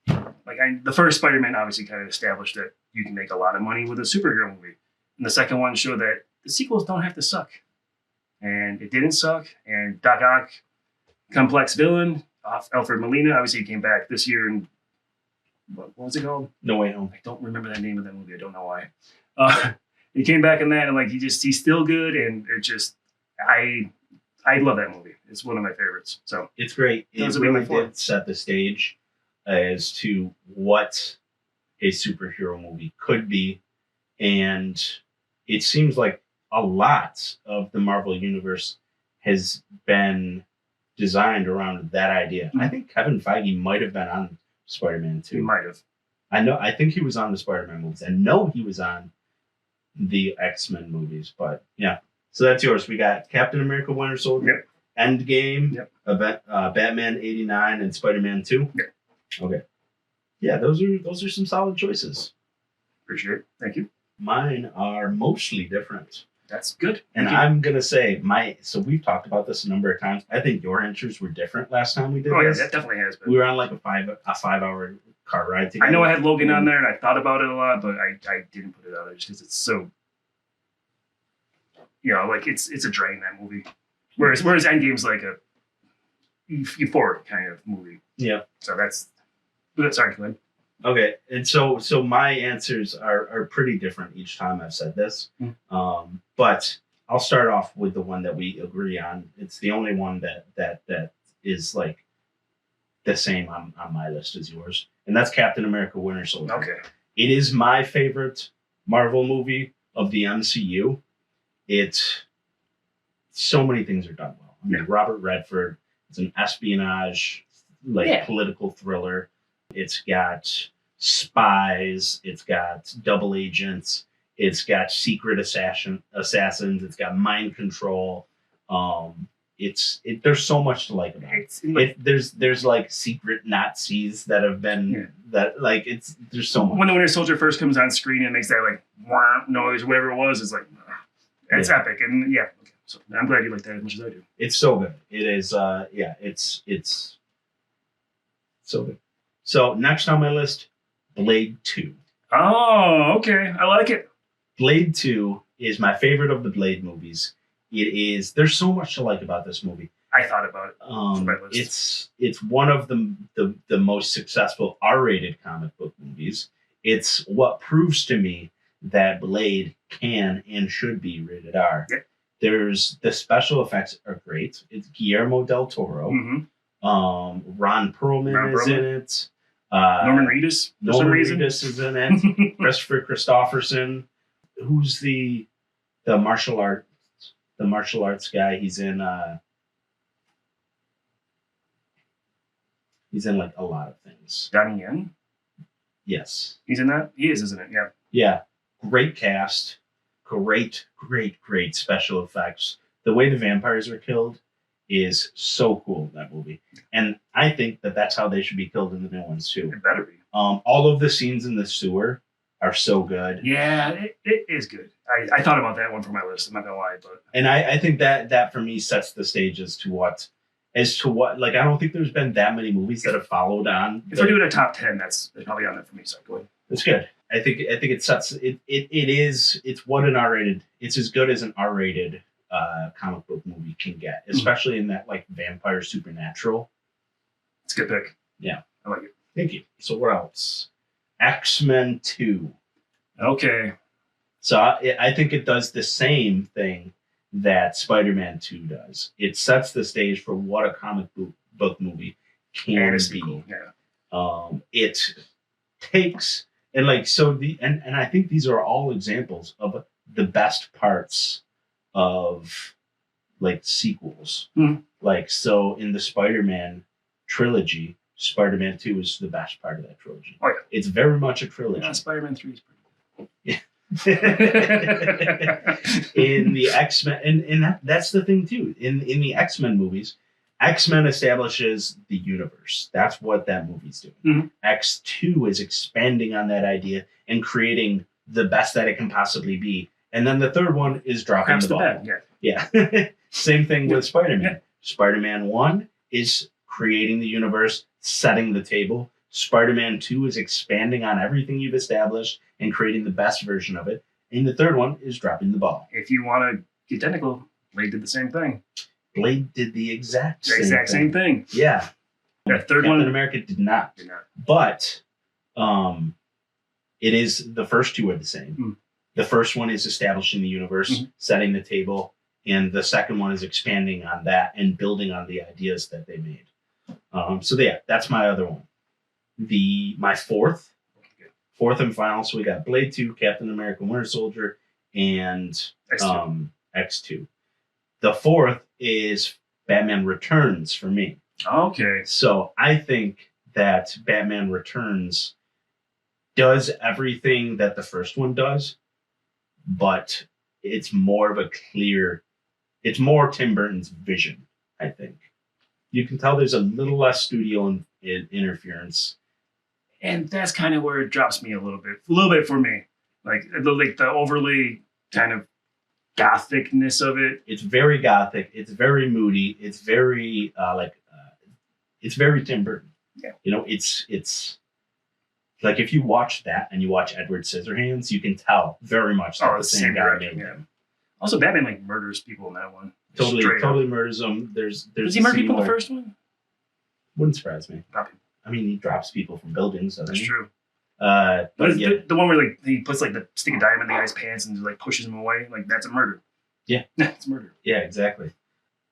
the first Spider-Man obviously kind of established that you can make a lot of money with a superhero movie, and the second one showed that the sequels don't have to suck, and it didn't suck. And Doc Ock, complex villain, Alfred Molina, obviously he came back this year and. What was it called? No Way Home. I don't remember the name of that movie. I don't know why. He came back in that, and like he's still good, and it just I love that movie. It's one of my favorites. So it's great. It really did set the stage as to what a superhero movie could be, and it seems like a lot of the Marvel universe has been designed around that idea. Mm-hmm. I think Kevin Feige might have been on Spider-Man 2. He might have. I think he was on the Spider-Man movies. I know he was on the X-Men movies, but yeah. So that's yours. We got Captain America, Winter Soldier, Endgame, Batman 89, and Spider-Man 2. Yep. Okay. Yeah, those are some solid choices. Appreciate it. Thank you. Mine are mostly different. That's good. And I'm going to say so we've talked about this a number of times. I think your answers were different last time we did Oh, this. yeah, that definitely has been. We were on like a 5-hour car ride together. I know I had Logan on there, and I thought about it a lot, but I didn't put it on there just because it's so, like it's a drain, that movie. Whereas Endgame's like a euphoric kind of movie. Yeah. So that's sorry, Glenn. Okay, and so my answers are pretty different each time I've said this. But I'll start off with the one that we agree on. It's the only one that is like the same on my list as yours, and that's Captain America: Winter Soldier. Okay. It is my favorite Marvel movie of the MCU. So many things are done well. I mean, Robert Redford. It's an espionage, political thriller. It's got spies. It's got double agents. It's got secret assassins. It's got mind control. There's so much to like about it. There's like secret Nazis that have been there's so much. When the Winter Soldier first comes on screen and makes that like wah noise, whatever it was, it's like it's epic. And okay. So I'm glad you like that as much as I do. It's so good. It is it's so good. So next on my list, Blade 2. Oh, okay. I like it. Blade 2 is my favorite of the Blade movies. There's so much to like about this movie. I thought about it for my list. It's one of the most successful R-rated comic book movies. It's what proves to me that Blade can and should be rated R. Yep. The special effects are great. It's Guillermo del Toro. Mm-hmm. Ron Perlman is in it. Norman Reedus for some reason. Reedus is in it. Christopher Christopherson, who's the martial arts guy. He's in like a lot of things. Donnie Yen? Yes. He's in that? He is, isn't it? Yeah. Yeah. Great cast. Great special effects. The way the vampires are killed is so cool in that movie. And I think that's how they should be killed in the new ones too. It better be. All of the scenes in the sewer are so good. Yeah, it is good. I thought about that one for my list. I'm not gonna lie, but I think that for me sets the stage as to what like I don't think there's been that many movies that have followed on. If we're doing a top 10, that's probably on there for me. So go ahead. That's good. I think it sets it's what an R-rated. It's as good as an R-rated comic book movie can get, especially in that like vampire supernatural. It's a good pick. Yeah, I like it. Thank you. So what else? X-Men 2. Okay. So I think it does the same thing that Spider-Man 2 does. It sets the stage for what a comic book movie can be. Cool. Yeah. It takes and like so and I think these are all examples of the best parts of like sequels. Like so in the Spider-Man trilogy, Spider-Man 2 is the best part of that trilogy. Oh yeah. It's very much a trilogy. Yeah, Spider-Man 3 is pretty cool. Yeah. In the X-Men and that's the thing too. In the X-Men movies, X-Men establishes the universe. That's what that movie's doing. Mm-hmm. X2 is expanding on that idea and creating the best that it can possibly be. And then the third one is dropping the ball. Yeah. Same thing with Spider-Man. Yeah. Spider-Man 1 is creating the universe, setting the table. Spider-Man 2 is expanding on everything you've established and creating the best version of it. And the third one is dropping the ball. If you want to get technical, Blade did the same thing. Blade did the exact same thing. Yeah. That third Captain one, America did not. But it is the first two are the same. The first one is establishing the universe, setting the table, and the second one is expanding on that and building on the ideas that they made. So yeah, that's my other one. My fourth and final. So we got Blade 2, Captain America: Winter Soldier, and X2. The fourth is Batman Returns for me. Okay. So I think that Batman Returns does everything that the first one does, but it's more Tim Burton's vision, I think. You can tell there's a little less studio interference. And that's kind of where it drops me a little bit for me. Like the overly kind of gothicness of it. It's very gothic. It's very moody. It's very it's very Tim Burton. Yeah. You know, it's like if you watch that and you watch Edward Scissorhands, you can tell very much that the same guy made them. Also, Batman like murders people in that one. Totally murders them. There's Does he murder people in the first one? Wouldn't surprise me. Probably. I mean, he drops people from buildings. Doesn't That's he? true. But the one where like he puts like the stick of diamond in the guy's pants and like pushes him away, like that's a murder. Yeah, it's murder. Yeah, exactly.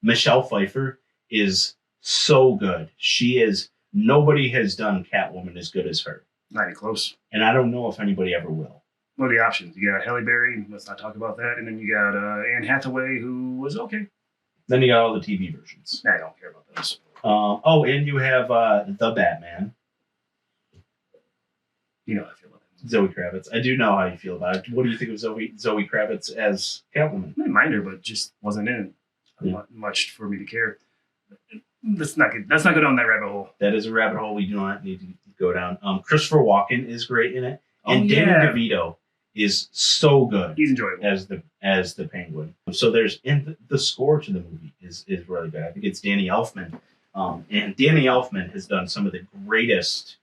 Michelle Pfeiffer is so good. She is. Nobody has done Catwoman as good as her. Not even close. And I don't know if anybody ever will. What are the options? You got Halle Berry. Let's not talk about that. And then you got Anne Hathaway, who was okay. Then you got all the TV versions. I don't care about those. And you have the Batman. You know how I feel about that. Zoe Kravitz. I do know how you feel about it. What do you think of Zoe Kravitz as Catwoman? I didn't mind her, but just wasn't in much for me to care. Let's not go down that rabbit hole. That is a rabbit hole we do not need to go down. Christopher Walken is great in it, and Danny DeVito is so good. He's enjoyable as the Penguin. So the score to the movie is really good. I think it's Danny Elfman, and Danny Elfman has done some of the greatest.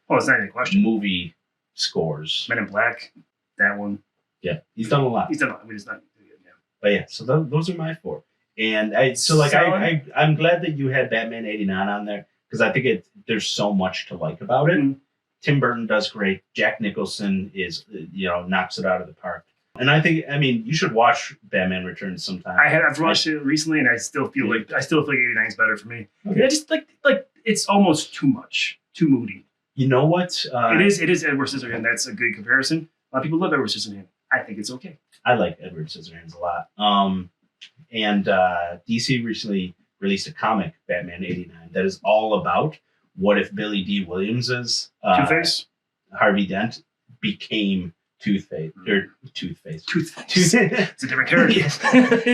Oh, it's not even a question. Movie scores. Men in Black, that one. Yeah, he's done a lot. He's done a lot. I mean, it's not. Yeah. But yeah, so those are my 4. And I'm glad that you had Batman '89 on there because I think there's so much to like about it. Mm-hmm. Tim Burton does great. Jack Nicholson is knocks it out of the park. And I mean you should watch Batman Returns sometime. I've watched it recently, and I still feel like '89 is better for me. Okay. I just like it's almost too much, too moody. You know what? It is Edward Scissorhands. That's a good comparison. A lot of people love Edward Scissorhands. I think it's okay. I like Edward Scissorhands a lot. And DC recently released a comic, Batman '89, that is all about what if Billy D. Williams's Two-Face? Harvey Dent became Toothface. Or Toothface. Toothface. It's a different character.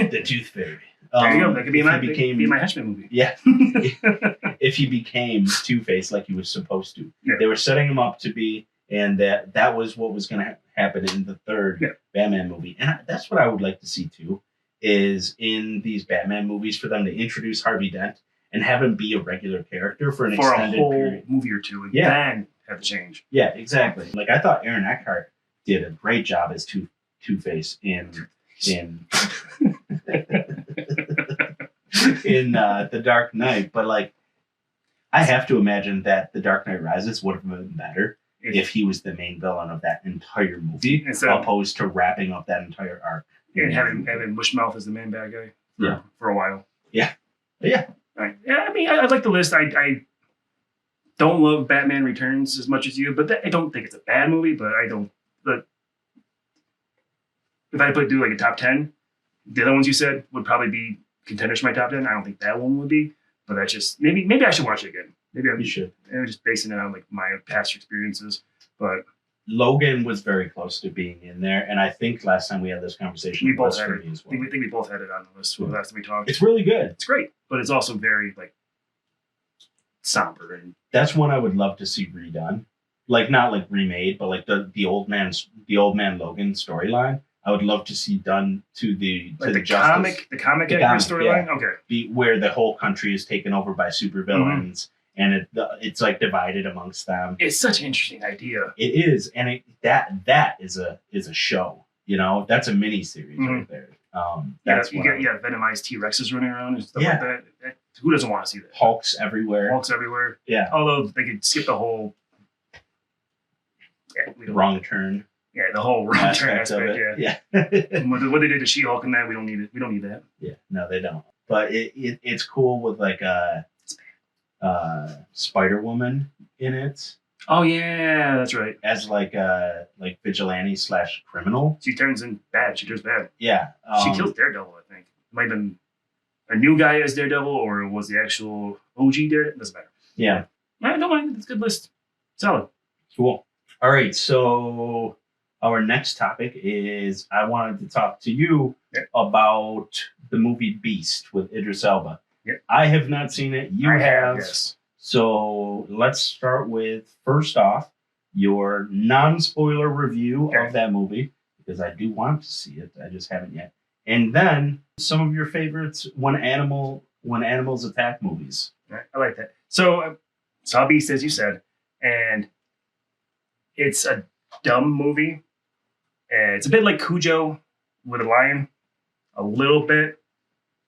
The Tooth Fairy. There you go. That could be my Henchman movie. Yeah. If he became Two-Face like he was supposed to. Yeah. They were setting him up to be, and that was what was going to happen in the third Batman movie. And that's what I would like to see too, is in these Batman movies for them to introduce Harvey Dent and have him be a regular character for extended a whole period. Movie or two, and then have to change. Yeah, exactly. Like I thought Aaron Eckhart did a great job as Two-Face in The Dark Knight, but like I have to imagine that The Dark Knight Rises would have been better if he was the main villain of that entire movie, opposed to wrapping up that entire arc. And having Mushmouth as the main bad guy for a while. Yeah. Yeah. Right. Yeah, I mean, I like the list. I don't love Batman Returns as much as you, but I don't think it's a bad movie, but I don't. But if I do like a top 10, the other ones you said would probably be contenders for my top 10. I don't think that one would be, but that's just, maybe I should watch it again. Maybe you should. I'm just basing it on like my past experiences, but. Logan was very close to being in there, and I think last time we had this conversation, we both had it. As well. I think we both had it on the list. Last time we talked, it's really good. It's great, but it's also very like somber, and that's one I would love to see redone, like not like remade, but like the old man Logan storyline. I would love to see done to the comic storyline. Yeah. Okay, where the whole country is taken over by supervillains. Mm-hmm. And it's like divided amongst them. It's such an interesting idea. It is, and that is a show. You know, that's a mini series right there. That's you get Venomized T-Rexes running around and stuff like that. Who doesn't want to see that? Hulks everywhere. Yeah. Although they could skip the whole wrong turn. Yeah, the whole wrong turn aspect. Yeah. What they did to She-Hulk and that, we don't need it. We don't need that. Yeah, no, they don't. But it's cool with like Spider-Woman in it. Oh yeah, that's right. As like vigilante / criminal. She turns bad. Yeah. She kills Daredevil, I think. It might have been a new guy as Daredevil, or it was the actual OG Daredevil. Doesn't matter. Yeah. I don't mind. It's a good list. Solid. Cool. All right. So our next topic is I wanted to talk to you about the movie Beast with Idris Elba. Yep. I have not seen it. You have. Yes. So let's start with, first off, your non-spoiler review of that movie, because I do want to see it. I just haven't yet. And then some of your favorites when animals attack movies. Right, I like that. So saw Beast, as you said, and it's a dumb movie. And it's a bit like Cujo with a lion, a little bit.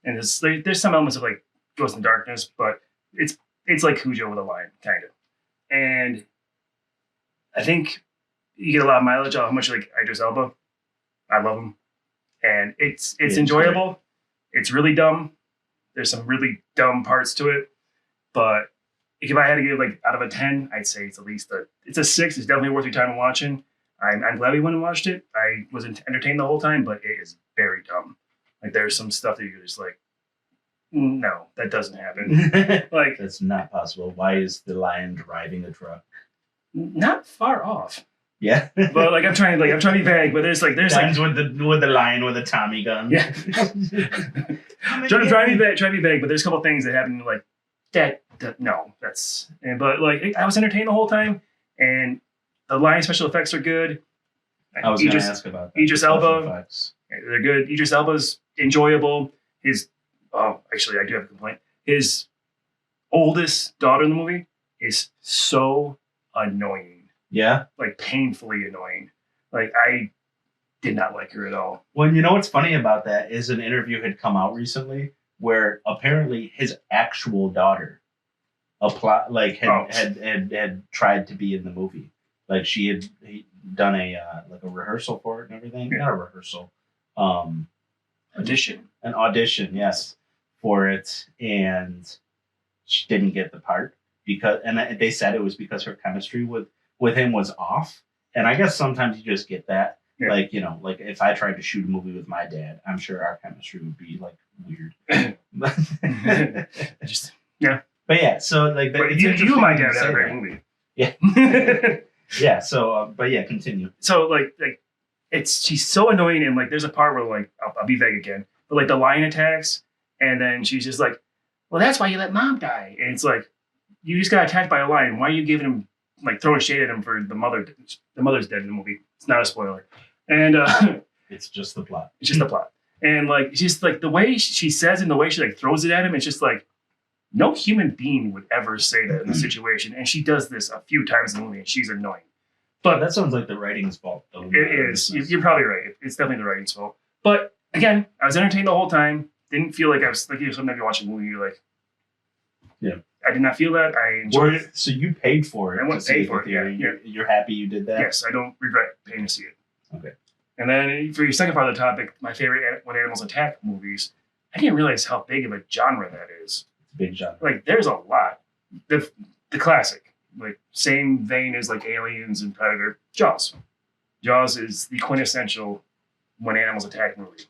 And there's some elements of like Ghost in the Darkness, but it's like Cujo with a lion, kind of. And I think you get a lot of mileage out of how much you like Idris Elba. I love him. And it's enjoyable. Great. It's really dumb. There's some really dumb parts to it. But if I had to give like out of a 10, I'd say it's at least it's a 6. It's definitely worth your time watching. I'm glad we went and watched it. I wasn't entertained the whole time, but it is very dumb. Like there's some stuff that you're just like, no, that doesn't happen. Like that's not possible. Why is the lion driving a truck? Not far off. Yeah, but like I'm trying to be vague, but there's with the lion with a Tommy gun. Yeah, trying to be vague, but there's a couple things that happen like that. No, that's but like I was entertained the whole time, and the lion special effects are good. I was going to ask about that. Idris Elba, they're good. Idris Elba's enjoyable. Actually, I do have a complaint. His oldest daughter in the movie is so annoying. Yeah? Like, painfully annoying. Like, I did not like her at all. Well, you know what's funny about that is an interview had come out recently where apparently his actual daughter had tried to be in the movie. Like, she had done a rehearsal for it and everything. Yeah. Not a rehearsal. Audition. An audition, yes, for it. And she didn't get the part and they said it was because her chemistry with him was off. And I guess sometimes you just get that. Yeah. Like, you know, like if I tried to shoot a movie with my dad, I'm sure our chemistry would be like weird. Yeah. But yeah, so like you and my dad had a great movie. Yeah. Yeah. So, but yeah, continue. So like she's so annoying, and like there's a part where like I'll be vague again, but like the lion attacks, and then she's just like, "Well, that's why you let mom die," and it's like you just got attacked by a lion. Why are you giving him like throwing shade at him for the mother? The mother's dead in the movie. It's not a spoiler, and it's just the plot. It's just the plot, and like just like the way she says and the way she like throws it at him, it's just like no human being would ever say that in a situation, and she does this a few times in the movie, and she's annoying. But that sounds like the writing's fault, though. It is. You're probably right. It's definitely the writing's fault. But again, I was entertained the whole time. Didn't feel like I was like sometimes you watch a movie, you're like, yeah. I did not feel that. I enjoyed it. So you paid for it. I went to pay for it. Yeah. You're happy you did that? Yes, I don't regret paying to see it. Okay. And then for your second part of the topic, my favorite When Animals Attack movies. I didn't realize how big of a genre that is. It's a big genre. Like there's a lot. The classic. Like same vein as like Aliens and Predator. Jaws. Jaws is the quintessential When Animals Attack movie.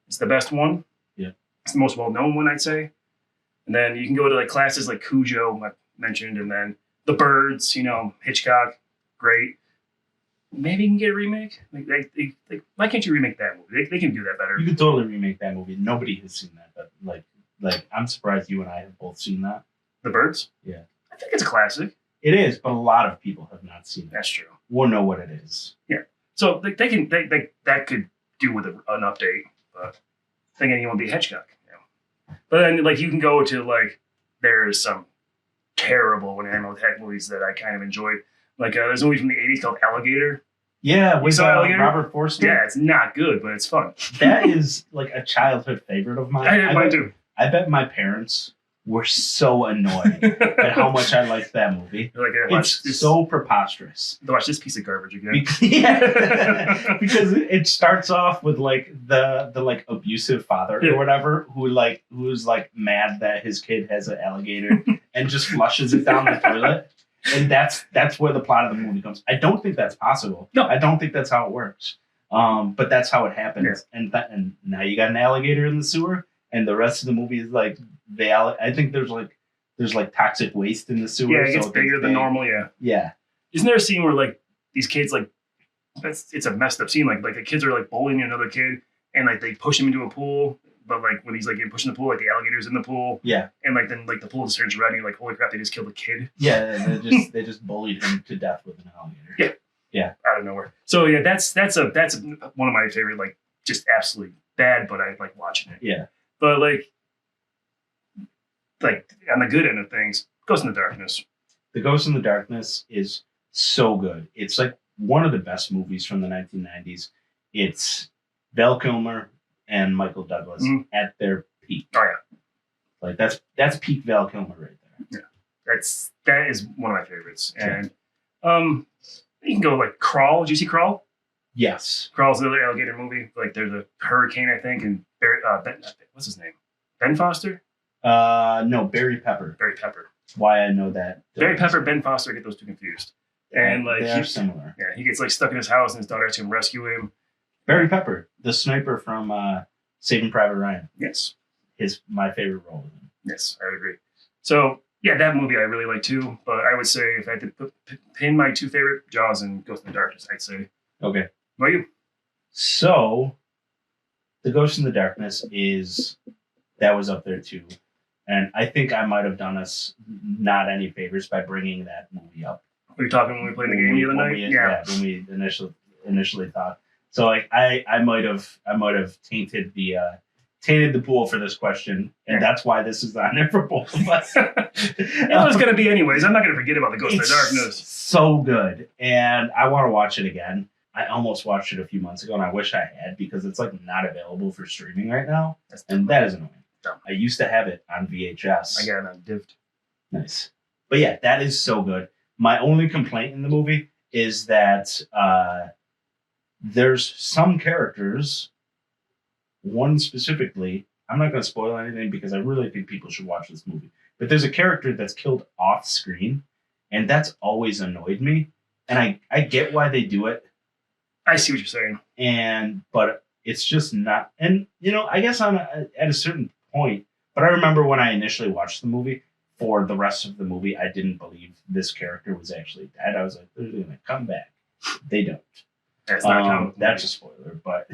It's the best one. Yeah. It's the most well-known one, I'd say. And then you can go to like classes like Cujo, I mentioned, and then The Birds, you know, Hitchcock, great. Maybe you can get a remake. Like why can't you remake that movie? They can do that better. You could totally remake that movie. Nobody has seen that, but like I'm surprised you and I have both seen that. The Birds? Yeah. I think it's a classic. It is, but a lot of people have not seen it. That's true. Or know what it is. Yeah. So they that could do with an update, but I think anyone would be Hitchcock. You know? But then like you can go to like there's some terrible When Animal Attack movies that I kind of enjoyed. Like there's a movie from the 80s called Alligator. Yeah, we saw Alligator. Robert Forster. Yeah, it's not good, but it's fun. That is like a childhood favorite of mine. Mine too. I bet my parents were so annoyed at how much I liked that movie. Like, it's so preposterous. To watch this piece of garbage again. Yeah, because it starts off with like the like abusive father or whatever who's like mad that his kid has an alligator and just flushes it down the toilet. And that's where the plot of the movie comes. I don't think that's possible. No, I don't think that's how it works. But that's how it happens. Yeah. And now you got an alligator in the sewer, and the rest of the movie is like I think there's like toxic waste in the sewer. Yeah, it gets bigger than normal. Yeah. Yeah. Isn't there a scene where like these kids like it's a messed up scene. Like the kids are like bullying another kid, and like they push him into a pool. But like when he's like getting pushed in the pool, like the alligator's in the pool. Yeah. And like then like the pool just turns red, and you're like, holy crap, they just killed a kid. Yeah, and they just bullied him to death with an alligator. Yeah. Yeah. Out of nowhere. So yeah, that's one of my favorite like just absolutely bad, but I like watching it. Yeah. But like on the good end of things, Ghost in the Darkness. The Ghost in the Darkness is so good. It's like one of the best movies from the 1990s. It's Val Kilmer and Michael Douglas at their peak. Oh yeah, like that's peak Val Kilmer right there. Yeah, that is one of my favorites. And you can go like Crawl. Did you see Crawl? Yes. Crawl's the other alligator movie. Like there's a hurricane, I think, and what's his name? Ben Foster? No, Barry Pepper. Barry Pepper. That's why I know that. Barry Pepper, Ben Foster, I get those two confused. And like they are similar. Yeah, he gets like stuck in his house and his daughter has to come rescue him. Barry Pepper, the sniper from Saving Private Ryan. Yes. My favorite role. Yes, I would agree. So yeah, that movie I really like too. But I would say if I had to pin my two favorite, Jaws and Ghost in the Darkness, I'd say. Okay. What about you? So, The Ghost in the Darkness that was up there too. And I think I might have done us not any favors by bringing that movie up. Were you talking when we played the game the other night? Yeah, when we initially thought. So like I might have tainted the pool for this question, and that's why this is on there for both of us. It was going to be anyways. I'm not going to forget about The Ghost in the Darkness. So good, and I want to watch it again. I almost watched it a few months ago, and I wish I had because it's like not available for streaming right now, and that is annoying. Dumb. I used to have it on VHS. I got it on Div. Nice, but yeah, that is so good. My only complaint in the movie is that there's some characters. One specifically, I'm not going to spoil anything because I really think people should watch this movie. But there's a character that's killed off screen, and that's always annoyed me. And I get why they do it. I see what you're saying. But it's just not. And I guess at a certain point. But I remember when I initially watched the movie. For the rest of the movie, I didn't believe this character was actually dead. I was like, they're going to come back. They don't. That's not that's a spoiler, but.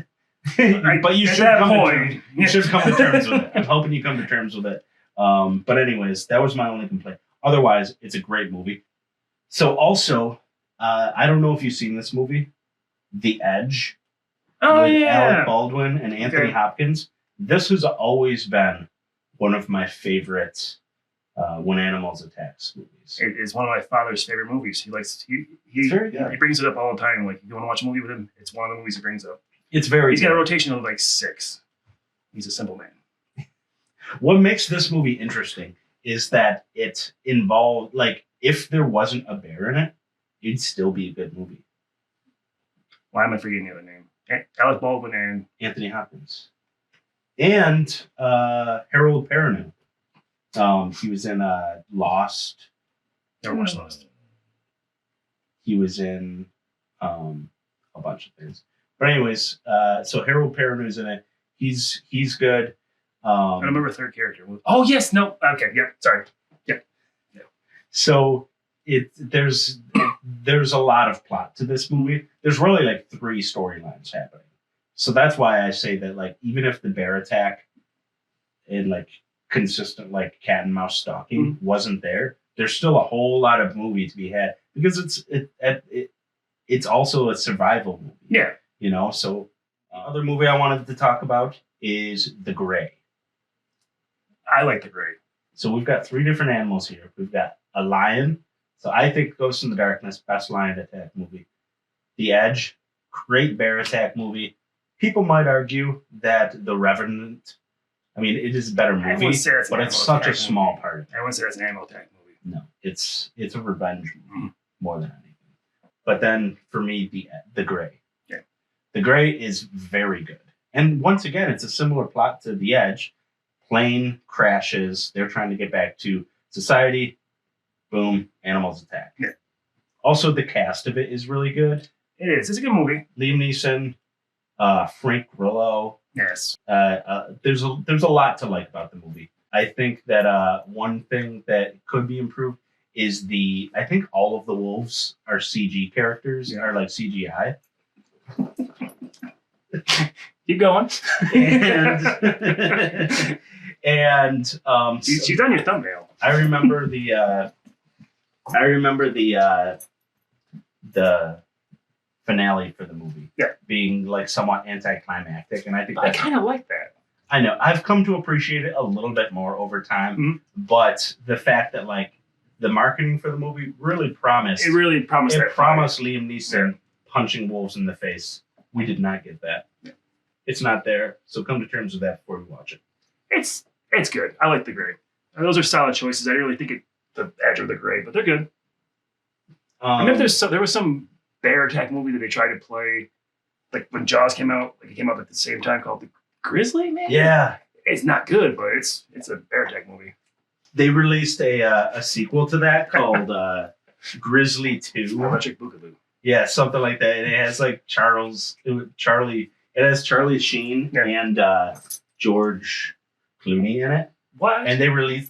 But you should come to terms with it. I'm hoping you come to terms with it. But anyways, that was my only complaint. Otherwise, it's a great movie. So also, I don't know if you've seen this movie, The Edge. Oh with yeah, Alec Baldwin and Anthony Hopkins. This has always been one of my favorite When Animals Attack movies. It is one of my father's favorite movies. He likes he very good. He brings it up all the time. Like you want to watch a movie with him, it's one of the movies he brings up. It's very He's good. got a rotation of like 6. He's a simple man. What makes this movie interesting is that it involved, like, if there wasn't a bear in it, it'd still be a good movie. Why am I forgetting the other name? Alec Baldwin and Anthony Hopkins. And Harold Perrineau. He was in Lost. Never watched Lost. He was in a bunch of things. But anyways, so Harold Perrineau's in it. He's good. I don't remember a third character. Oh yes, no. Okay, yeah. Sorry. Yeah. So there's a lot of plot to this movie. There's really like 3 storylines happening. So that's why I say that, like, even if the bear attack and like consistent like cat and mouse stalking wasn't there, there's still a whole lot of movie to be had because it's also a survival movie. Yeah. So other movie I wanted to talk about is The Grey. I like The Grey. So we've got 3 different animals here. We've got a lion. So I think Ghost in the Darkness, best lion attack movie. The Edge, great bear attack movie. People might argue that The Revenant, I mean, it is a better movie, but it's such a small part. I wouldn't say that's an animal attack movie. No, it's a revenge movie more than anything. But then for me, The Grey. Yeah. The Grey is very good. And once again, it's a similar plot to The Edge. Plane crashes. They're trying to get back to society. Boom, animals attack. Yeah. Also, the cast of it is really good. It is. It's a good movie. Liam Neeson, Frank Grillo. Yes. There's a lot to like about the movie. I think that one thing that could be improved is I think all of the wolves are CG characters, are like CGI. Keep going. And she's done your thumbnail. I remember the finale for the movie. Yeah. Being like somewhat anticlimactic. And I think I kind of like that. I know. I've come to appreciate it a little bit more over time. But the fact that like the marketing for the movie really promised. It really promised It that. promised Liam Neeson punching wolves in the face. We did not get that. Yeah. It's not there. So come to terms with that before we watch it. It's good. I like the Grey. And those are solid choices. I didn't really think the Edge or the Grey, but they're good. I remember there was some bear attack movie that they tried to play, like when Jaws came out. Like it came out at the same time, called The Grizzly Man. Yeah, it's not good, but it's a bear attack movie. they released a sequel to that called Grizzly 2. Electric Boogaloo. Yeah, something like that. And it has like Charlie. It has Charlie Sheen and George Clooney in it. What? And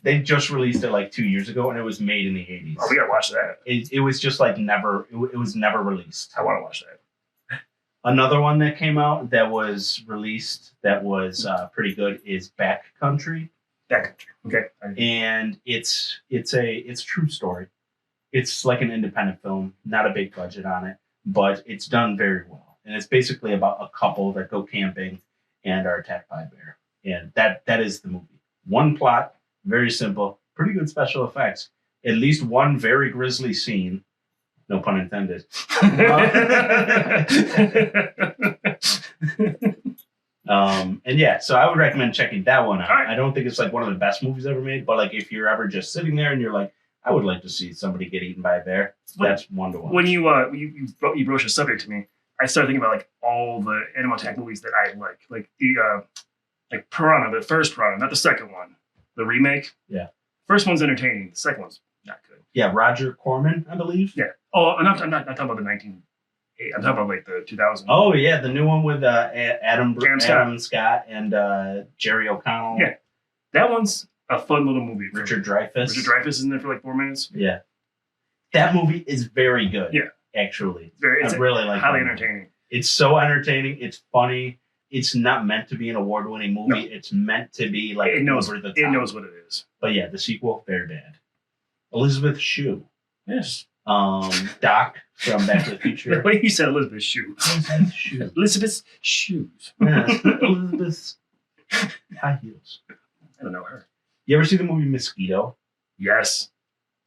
they just released it like 2 years ago, and it was made in the 80s. Oh, we gotta watch that. It was just like never. It was never released. I want to watch that. Another one that came out that was released that was pretty good is Backcountry. Backcountry. Okay. And it's a true story. It's like an independent film, not a big budget on it, but it's done very well. And it's basically about a couple that go camping and are attacked by a bear. And that is the movie. One plot, very simple, pretty good special effects. At least one very grisly scene. No pun intended. And yeah, so I would recommend checking that one out. Right. I don't think it's like one of the best movies ever made, but like if you're ever just sitting there and you're like, I would like to see somebody get eaten by a bear, that's one to watch. When you broached a subject to me, I started thinking about like all the animal attack movies that I like the like Piranha, the first Piranha, not the second one, the remake. Yeah, first one's entertaining, the second one's not good. Yeah, Roger Corman, I believe. Yeah. Oh, I'm not talking about the 19. I'm talking about like the 2000. Oh yeah, the new one with Adam Scott and Jerry O'Connell. Yeah, that one's a fun little movie. Richard Dreyfuss. Richard Dreyfuss is in there for like 4 minutes. Yeah, that movie is very good. Yeah, actually, it's I really like. Highly entertaining. It's so entertaining. It's funny. It's not meant to be an award-winning movie. No. It's meant to be like over the top. It knows what it is. But yeah, the sequel, very bad. Elizabeth Shue. Yes. Doc from Back to the Future. The way you said Elizabeth Shue. Elizabeth Shue. Elizabeth's shoes. Yeah, Elizabeth's high heels. I don't know her. You ever see the movie Mosquito? Yes.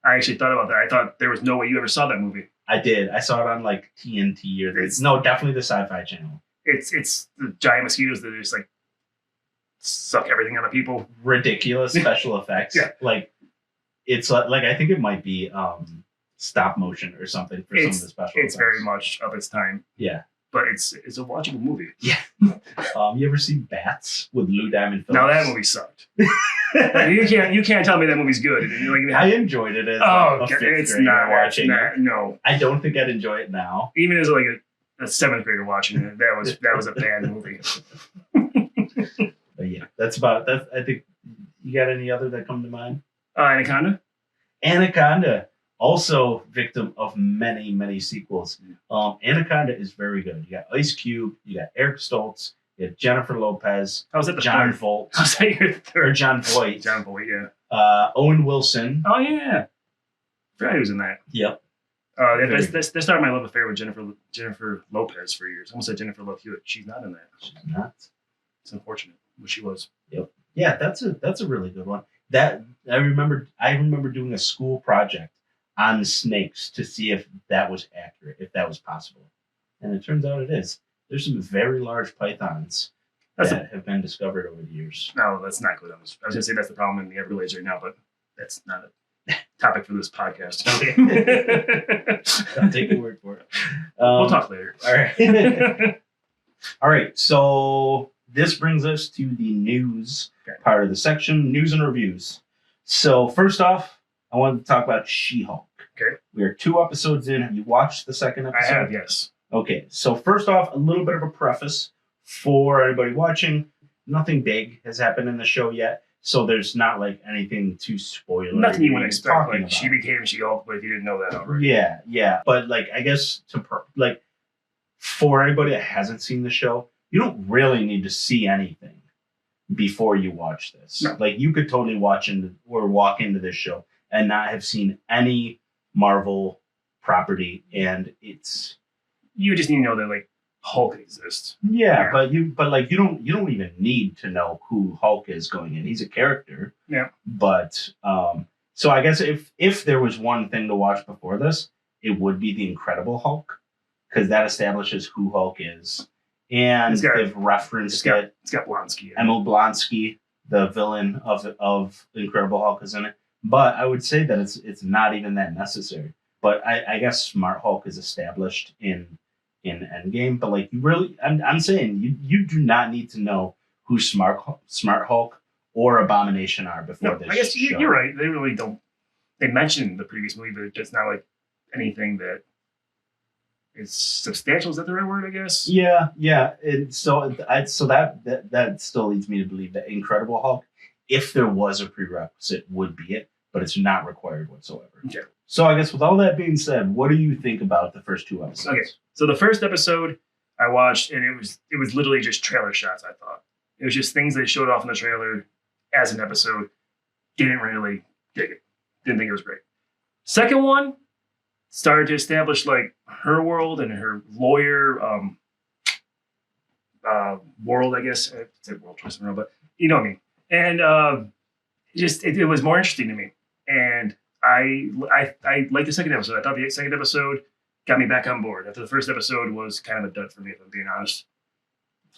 I actually thought about that. I thought there was no way you ever saw that movie. I did. I saw it on like TNT or definitely the Sci-Fi Channel. It's the giant mosquitoes that just like suck everything out of people. Ridiculous special effects. Yeah. Like it's like I think it might be stop motion or something for some of the special effects. It's very much of its time. Yeah. But it's a watchable movie. Yeah. You ever see Bats with Lou Diamond Phillips? No, that movie sucked. you can't tell me that movie's good. Like, I enjoyed it as a fifth grader watching it. No. I don't think I'd enjoy it now. Even as like a seventh grader watching it, that was a bad movie. But yeah, that's about that. I think you got any other that come to mind? Anaconda, also victim of many, many sequels. Anaconda is very good. You got Ice Cube, you got Eric Stoltz, you got Jennifer Lopez. How was that? John Voight. How's that your third? Or John Voight. John Voight, yeah. Owen Wilson. Oh yeah, I forgot he was in that. Yep. That started my love affair with Jennifer Lopez for years. I almost said Jennifer Love Hewitt. She's not in that. She's not. It's unfortunate, but she was. Yep. Yeah, that's a really good one. That I remember doing a school project on snakes to see if that was accurate, if that was possible, and it turns out it is. There's some very large pythons that have been discovered over the years. No, that's not good. I was going to say that's the problem in the Everglades right now, but that's not a topic for this podcast. I'll take your word for it. We'll talk later. All right. All right. So this brings us to the news part of the section, news and reviews. So first off, I wanted to talk about She-Hulk. Okay. We are 2 episodes in. Have you watched the second episode? I have, yes. Okay. So first off, a little bit of a preface for anybody watching. Nothing big has happened in the show yet. So there's not like anything too spoilery. Nothing you would expect. Like she became She-Hulk, but if you didn't know that already. Yeah. But like, I guess for anybody that hasn't seen the show, you don't really need to see anything before you watch this. No. Like you could totally walk into this show and not have seen any Marvel property, and it's you just need to know that like Hulk exists. Yeah, but you don't even need to know who Hulk is going in. He's a character. Yeah. But so I guess if there was one thing to watch before this, it would be the Incredible Hulk, because that establishes who Hulk is, and they've referenced it. It's got Blonsky. Emil Blonsky, the villain of Incredible Hulk, is in it. But I would say that it's not even that necessary. But I guess Smart Hulk is established in Endgame. But like, you really, I'm saying you do not need to know who Smart Hulk or Abomination are before this. I guess show. You're right. They really don't. They mentioned the previous movie, but it's not like anything that is substantial. Is that the right word? I guess. Yeah. And so that still leads me to believe that Incredible Hulk, if there was a prerequisite, would be it, but it's not required whatsoever. Okay. So I guess with all that being said, what do you think about the first 2 episodes? Okay. So the first episode I watched, and it was literally just trailer shots. I thought it was just things they showed off in the trailer as an episode. Didn't really dig it. Didn't think it was great. Second one started to establish like her world and her lawyer world, I guess. I said world twice in a row, but you know what I mean. And it was more interesting to me. And I liked the second episode. I thought the second episode got me back on board. After the first episode was kind of a dud for me, if I'm being honest.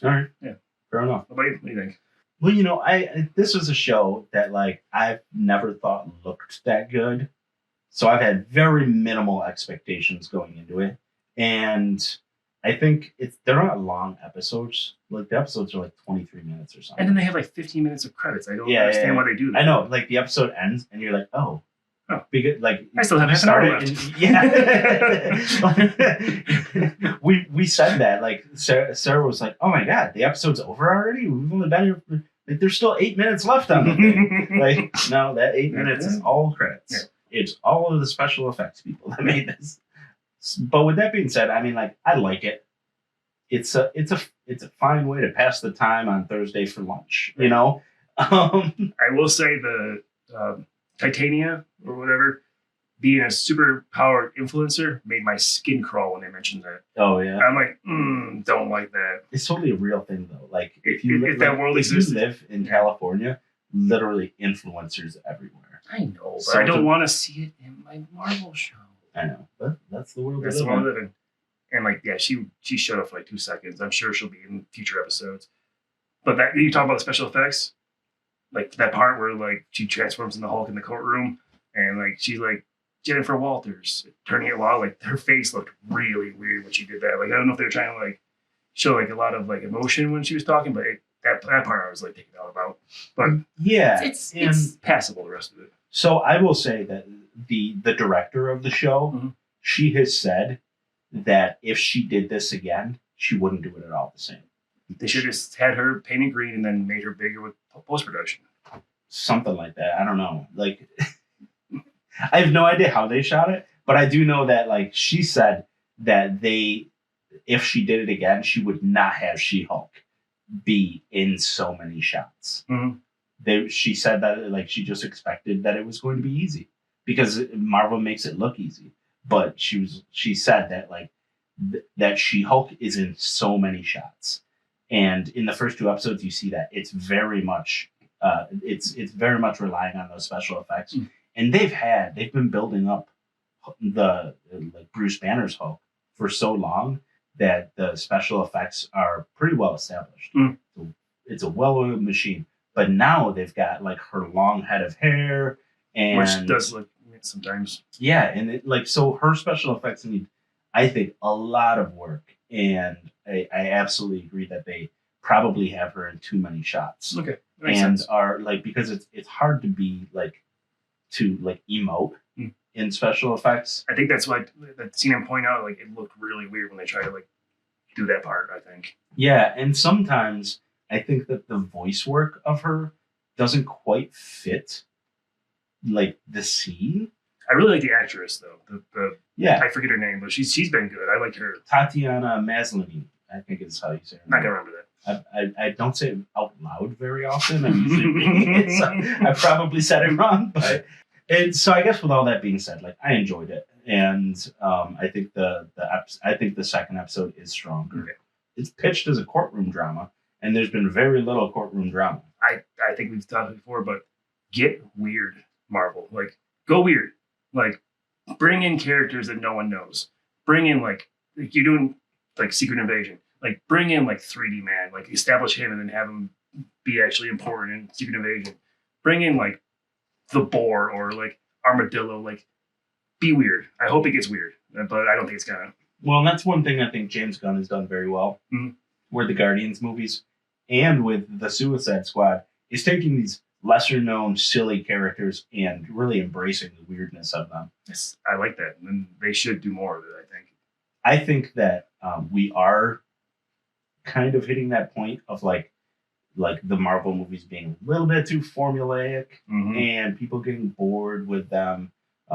All right. Yeah. Fair enough. What do you think? Well, this was a show that like I've never thought looked that good. So I've had very minimal expectations going into it. And I think they're not long episodes. Like the episodes are like 23 minutes or something. And then they have like 15 minutes of credits. I don't understand why they do that. I know, like the episode ends and you're like, oh. Because like I still have half an hour left. we said that. Like Sarah was like, oh my god, the episode's over already? We've only been here for, like, there's still 8 minutes left on the thing. Like, no, that 8 minutes is all credits. Yeah. It's all of the special effects people that made this. But with that being said, I mean, like, I like it. It's a fine way to pass the time on Thursday for lunch, you know? I will say the Titania or whatever, being a super powered influencer made my skin crawl when they mentioned that. Oh yeah. I'm like, don't like that. It's totally a real thing though. Like if that world exists, you live in California, literally influencers everywhere. I know, but I don't want to see it in my Marvel show. I know, but that's the world. That's the world we live in. And like, yeah, she showed up for like 2 seconds. I'm sure she'll be in future episodes. But that you talk about the special effects, like that part where like she transforms into Hulk in the courtroom, and like she's like Jennifer Walters turning it wild. Like her face looked really weird when she did that. Like I don't know if they were trying to like show like a lot of like emotion when she was talking, but that part I was like taken out about. But yeah, it's passable. The rest of it. So I will say that the director of the show, she has said that if she did this again, she wouldn't do it at all the same. They should have just had her painted green and then made her bigger with post-production. Something like that. I don't know. Like, I have no idea how they shot it, but I do know that, like, she said that if she did it again, she would not have She-Hulk be in so many shots. She said that, like, she just expected that it was going to be easy because Marvel makes it look easy. But she said that, like, that She-Hulk is in so many shots. And in the first 2 episodes, you see that it's very much very much relying on those special effects. And they've been building up the like Bruce Banner's Hulk for so long that the special effects are pretty well established. So it's a well-oiled machine. But now they've got like her long head of hair, and which does look sometimes. Yeah, and so her special effects need, I think, a lot of work. And I absolutely agree that they probably have her in too many shots. Okay. And sense. Are like, because it's hard to be to emote in special effects. I think that's why that scene I'm pointing out, like, it looked really weird when they tried to like do that part, I think. Yeah, and sometimes I think that the voice work of her doesn't quite fit like the scene. I really like the actress though. Yeah, I forget her name, but she's been good. I like her. Tatiana Maslany, I think is how you say her name. I'm not gonna remember that. I don't say it out loud very often. I'm usually reading it, so I probably said it wrong. And so I guess with all that being said, like, I enjoyed it. and I think I think the second episode is stronger. Okay. It's pitched as a courtroom drama, and there's been very little courtroom drama. I think we've talked before, but get weird, Marvel. Like, go weird. Like, bring in characters that no one knows. Bring in like you're doing like Secret Invasion. Like, bring in like 3D Man. Like, establish him and then have him be actually important in Secret Invasion. Bring in like the Boar or like Armadillo. Like, be weird. I hope it gets weird, but I don't think it's gonna. Well, and that's one thing I think James Gunn has done very well. Mm-hmm. With the Guardians movies and with the Suicide Squad, is taking these lesser known silly characters and really embracing the weirdness of them. Yes, I like that, and they should do more of it. I think that we are kind of hitting that point of like the Marvel movies being a little bit too formulaic, and people getting bored with them,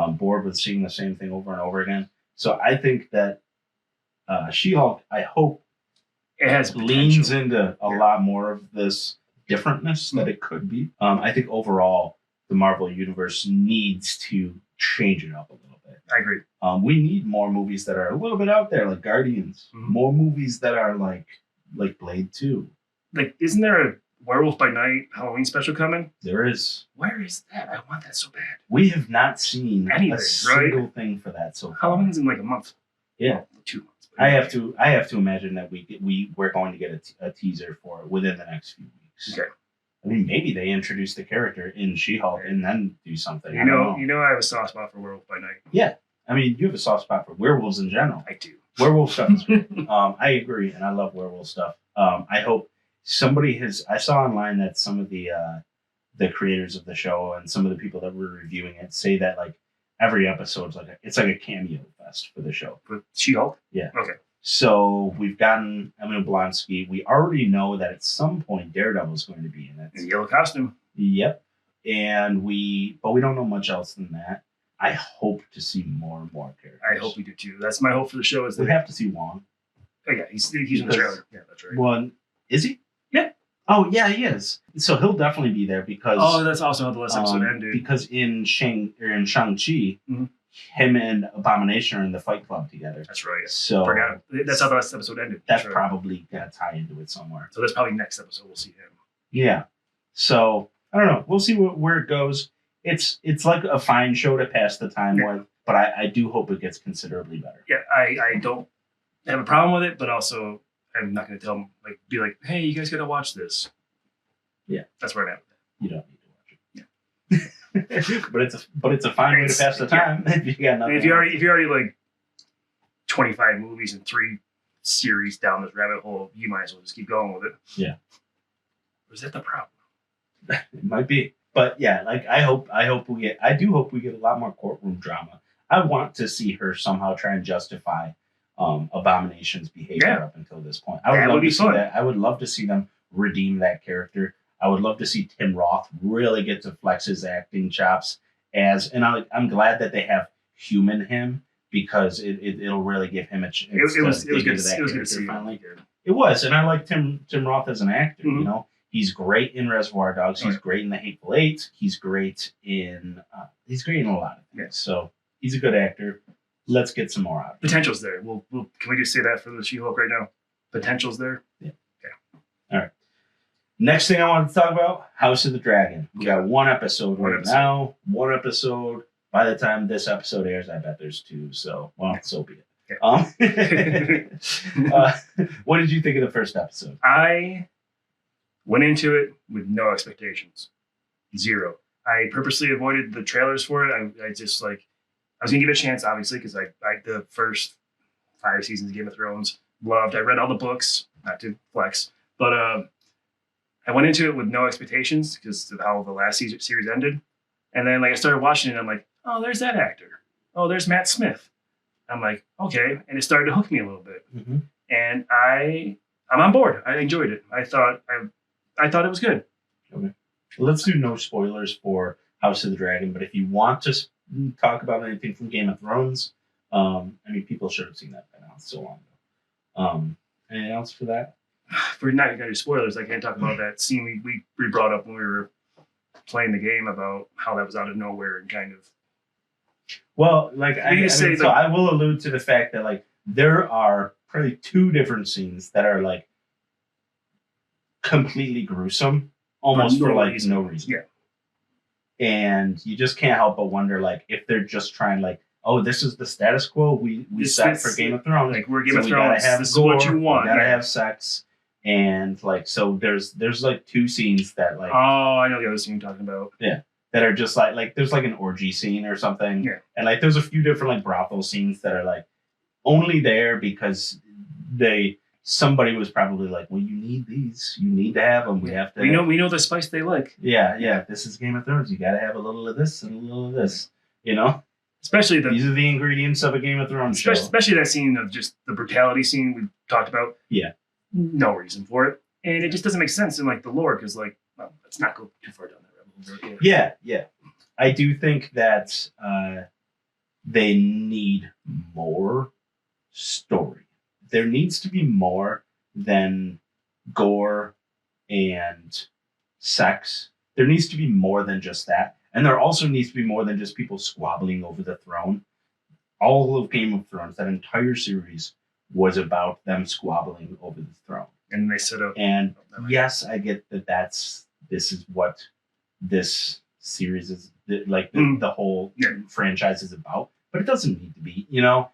bored with seeing the same thing over and over again. So I think that She-Hulk, I hope, it has leans into a lot more of this differentness that it could be. I think overall, the Marvel Universe needs to change it up a little bit. I agree. We need more movies that are a little bit out there, like Guardians. More movies that are like Blade 2. Like, isn't there a Werewolf by Night Halloween special coming? There is. Where is that? I want that so bad. We have not seen anything, a single thing for that so far. Halloween's in like a month. Yeah. Well, 2 months. I have to imagine that we're going to get a teaser for it within the next few weeks. Okay. I mean, maybe they introduce the character in She-Hulk and then do something. You know, I have a soft spot for Werewolf by Night. Yeah, I mean, you have a soft spot for werewolves in general. I do. Werewolf stuff is great. I agree, and I love werewolf stuff. I hope somebody has. I saw online that some of the creators of the show and some of the people that were reviewing it say that like every episode's it's like a cameo fest for the show. With She-Hulk? Yeah. Okay. So we've gotten Emil Blonsky. We already know that at some point Daredevil's going to be in it. In a yellow costume. Yep. But we don't know much else than that. I hope to see more and more characters. I hope we do too. That's my hope for the show. Is that we have to see Wong. Oh yeah, he's in the trailer. Yeah, that's right. Well, is he? Yeah. Oh yeah, he is. So he'll definitely be there because. Oh, that's also how the last episode ended. Because in Shang-Chi, him and Abomination are in the Fight Club together. That's right. So forgot. That's how the last episode ended. That's probably gonna tie into it somewhere. So that's probably next episode we'll see him. Yeah. So I don't know. We'll see where it goes. It's like a fine show to pass the time with, but I do hope it gets considerably better. Yeah, I don't have a problem with it, but also I'm not going to tell them be like, hey, you guys got to watch this. Yeah, that's where I'm at with that. You don't need to watch it. Yeah, but it's a fine way to pass the time. Yeah. If you got nothing. If you're already like 25 movies and 3 series down this rabbit hole, you might as well just keep going with it. Yeah. Or is that the problem? It might be. But yeah, I do hope we get a lot more courtroom drama. I want to see her somehow try and justify Abomination's behavior up until this point. I would love to see that. I would love to see them redeem that character. I would love to see Tim Roth really get to flex his acting chops and I'm glad that they have human him because it'll really give him a chance. It was good to see finally. It was, and I like Tim Roth as an actor. You know. He's great in Reservoir Dogs. He's great in The Hateful Eight. He's great in a lot of things. Yeah. So he's a good actor. Let's get some more out of him. Potential's there. We'll can we just say that for the She-Hulk right now? Potential's there. Yeah. Okay. All right. Next thing I want to talk about: House of the Dragon. We got one episode now. One episode. By the time this episode airs, I bet there's 2. So so be it. Yeah. What did you think of the first episode? I went into it with no expectations. 0. I purposely avoided the trailers for it. I just I was gonna give it a chance, obviously, because I the first 5 seasons of Game of Thrones. Loved. I read all the books, not to flex, but I went into it with no expectations because of how the last series ended. And then I started watching it, and I'm like, oh, there's that actor. Oh, there's Matt Smith. I'm like, okay, and it started to hook me a little bit, and I'm on board. I enjoyed it. I thought it was good. Okay. Well, let's do no spoilers for House of the Dragon, but if you want to talk about anything from Game of Thrones, I mean, people should have seen that by now. It's so long ago. Anything else for that? If we're not going to do spoilers, I can't talk about that scene we brought up when we were playing the game about how that was out of nowhere and kind of Well, like say, I will allude to the fact that like there are probably 2 different scenes that are like completely gruesome, almost for like no reason. Yeah. And you just can't help but wonder like if they're just trying like, oh, this is the status quo we set for Game of Thrones. Like we're Game of Thrones. This is what you want. We gotta have sex. And like so there's like 2 scenes that like I know the other scene you're talking about. Yeah. That are just like there's like an orgy scene or something. Yeah. And like there's a few different like brothel scenes that are like only there because somebody was probably like, well, you need these. You need to have them. We have to. We know the spice they like. Yeah. This is Game of Thrones. You got to have a little of this and a little of this. You know, especially these are the ingredients of a Game of Thrones show. Especially that scene of just the brutality scene we talked about. Yeah. No reason for it, and it just doesn't make sense in like the lore because like, well, let's not go too far down that rabbit hole. Yeah. I do think that they need more story. There needs to be more than gore and sex. There needs to be more than just that. And there also needs to be more than just people squabbling over the throne. All of Game of Thrones, that entire series, was about them squabbling over the throne. And they set up. And yes, I get that this is what this series is, like the whole franchise is about. But it doesn't need to be, you know.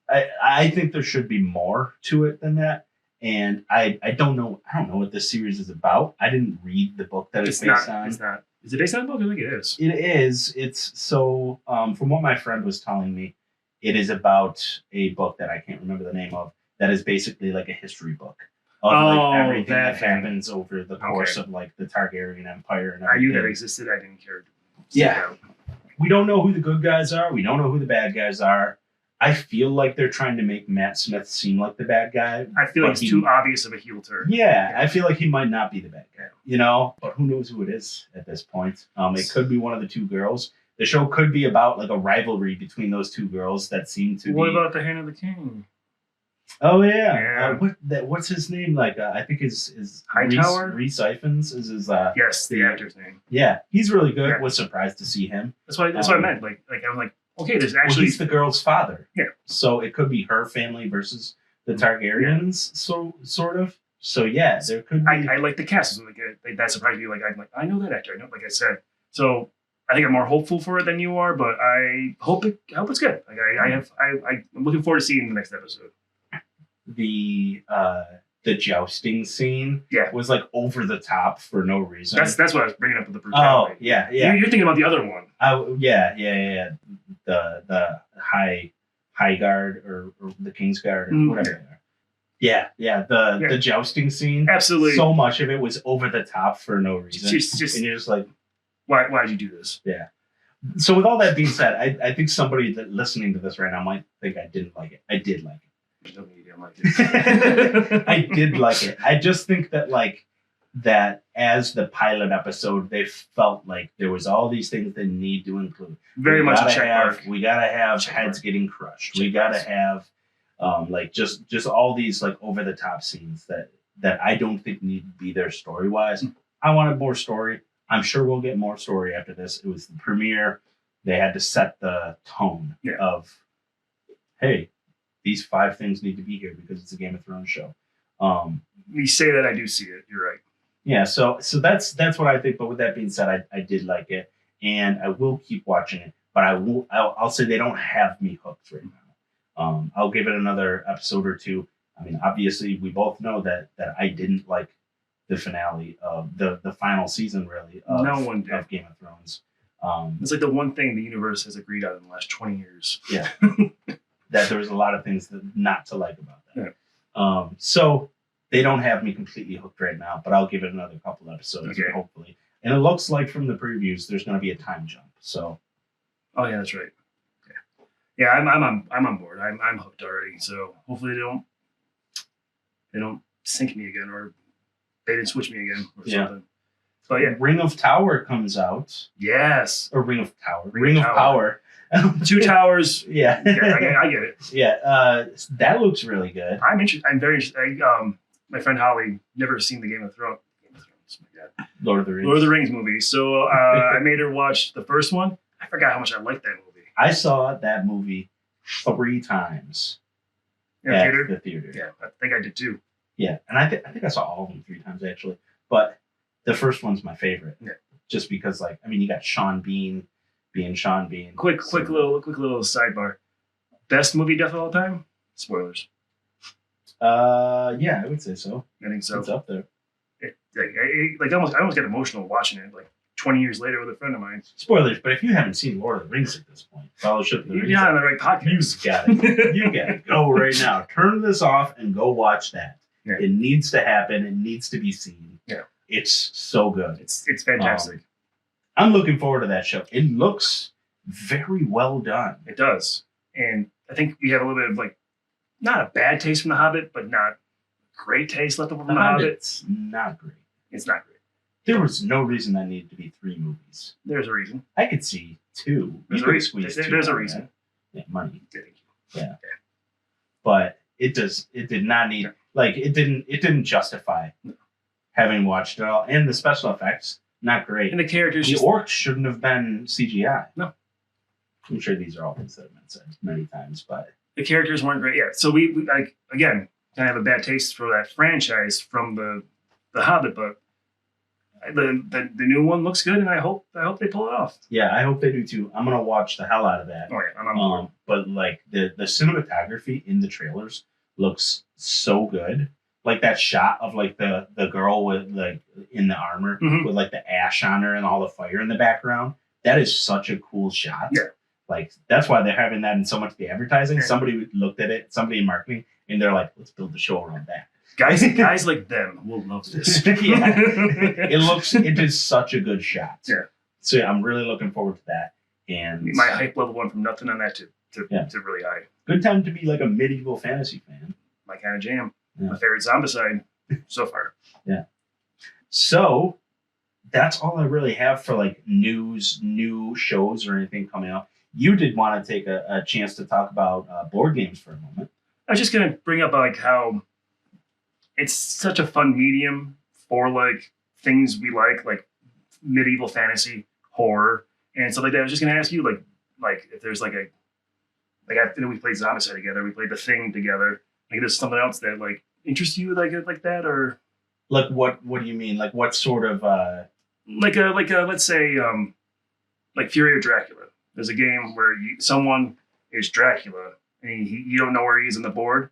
I think there should be more to it than that. And I don't know what this series is about. I didn't read the book that it's based on. It's not. Is it based on a book? I think it is. It is. It's so from what my friend was telling me, it is about a book that I can't remember the name of. That is basically like a history book of like everything that happens over the course of like the Targaryen Empire and everything. I knew that existed. I didn't care. Yeah. We don't know who the good guys are. We don't know who the bad guys are. I feel like they're trying to make Matt Smith seem like the bad guy. I feel like it's too obvious of a heel turn. Yeah, I feel like he might not be the bad guy, you know? But who knows who it is at this point? It could be one of the 2 girls. The show could be about like a rivalry between those 2 girls that seem to be... What about the Hand of the King? Oh, yeah. What's his name? Like, I think is Hightower? Rhys Ifans is his... yes, the actor's name. Yeah, he's really good. Yeah. Was surprised to see him. That's what I meant. Like I was like, okay, there's actually... Well, he's the girl's father. Yeah. So it could be her family versus the Targaryens, sort of. So yeah, there could be... I like the cast. So like that surprised me. Like I'm like, I know that actor. I know, like I said. So I think I'm more hopeful for it than you are, but I hope it's good. Like I'm looking forward to seeing the next episode. The jousting scene was like over the top for no reason. That's what I was bringing up with the brutality. Oh yeah. You're thinking about the other one. Yeah. The high guard or the King's Guard or whatever they are. Yeah. The jousting scene. Absolutely. So much of it was over the top for no reason. Just and you're just like, why did you do this? Yeah. So with all that being said, I think somebody that listening to this right now might think I didn't like it. I did like it. I did like it. I just think that that as the pilot episode, they felt like there was all these things they need to include. Very much a check mark. We gotta have heads getting crushed. We gotta have just all these like over the top scenes that I don't think need to be there story wise. I wanted more story. I'm sure we'll get more story after this. It was the premiere. They had to set the tone of, hey, these 5 things need to be here because it's a Game of Thrones show. You say that, I do see it. You're right. Yeah, so that's what I think. But with that being said, I did like it, and I will keep watching it. But I'll say they don't have me hooked right now. I'll give it another episode or 2. I mean, obviously, we both know that I didn't like the finale of the final season, really. No one did. Of Game of Thrones. It's like the one thing the universe has agreed on in the last 20 years. Yeah. That there was a lot of things not to like about that. Yeah. So they don't have me completely hooked right now, but I'll give it another couple episodes, hopefully. And it looks like from the previews, there's going to be a time jump. So. Oh yeah, that's right. Okay. Yeah, I'm on board. I'm hooked already. So hopefully they don't sink me again, or they didn't switch me again, or something. But yeah, Ring of Tower comes out. Yes. Or Ring of Tower. Ring of Power. 2 towers. Yeah. I get it. Yeah. That looks really good. I'm interested. I'm very interested. My friend Holly never seen the Game of Thrones. My God. Lord of the Rings. Lord of the Rings movie. So I made her watch the first one. I forgot how much I liked that movie. I saw that movie 3 times In at theater? the theater. Yeah, I think I did too. Yeah, and I think I saw all of them 3 times actually, but the first one's my favorite. Yeah. Just because, like, I mean, you got Sean Bean being Sean Bean. Quick little sidebar. Best movie death of all time? Spoilers. Yeah, I would say so. I think so. It's up there. I almost got emotional watching it. Like 20 years later with a friend of mine. Spoilers, but if you haven't seen Lord of the Rings at this point, Fellowship of the Ring, You're not on the right podcast. you got it. You got to go right now. Turn this off and go watch that. Yeah. It needs to happen. It needs to be seen. Yeah. It's so good. It's fantastic. I'm looking forward to that show. It looks very well done. It does. And I think we have a little bit of like, not a bad taste from The Hobbit, but not great taste left over from The Hobbit. It's not great. It's not great. There was no reason that needed to be 3 movies. There's a reason. I could see 2. There's a reason. There's a reason. Yeah, money. Thank you. Yeah. But it did not need, like, it didn't justify having watched it all. And the special effects, not great. And the characters The orcs shouldn't have been CGI. No. I'm sure these are all things that have been said many times, but the characters weren't great. Yeah. So we like, again, kind of have a bad taste for that franchise from the Hobbit, but the new one looks good, and I hope they pull it off. yeah, I hope they do too. I'm gonna watch the hell out of that. Oh yeah, I'm on board. But like the cinematography in the trailers looks so good. Like that shot of like the girl with like in the armor with like the ash on her and all the fire in the background. That is such a cool shot. Yeah. Like that's why they're having that in so much of the advertising. Yeah. Somebody looked at it, somebody in marketing, and they're like, let's build the show around that. Guys like them will love this. Yeah. It is such a good shot. Yeah. So yeah, I'm really looking forward to that. And My hype level went from nothing on that to really high. good time to be like a medieval fantasy fan. My kind of jam. Yeah. My favorite zombicide so far. Yeah. So that's all I really have for like news, new shows, or anything coming up. You did want to take a chance to talk about board games for a moment. I was just gonna bring up like how it's such a fun medium for like things we like medieval fantasy, horror, and stuff like that. I was just gonna ask you like if there's like I know we played Zombicide together, we played The Thing together. Like there's something else that like interests you like that, or like what do you mean? Like what sort of like a let's say like Fury of Dracula. There's a game where someone is Dracula and you don't know where he is on the board,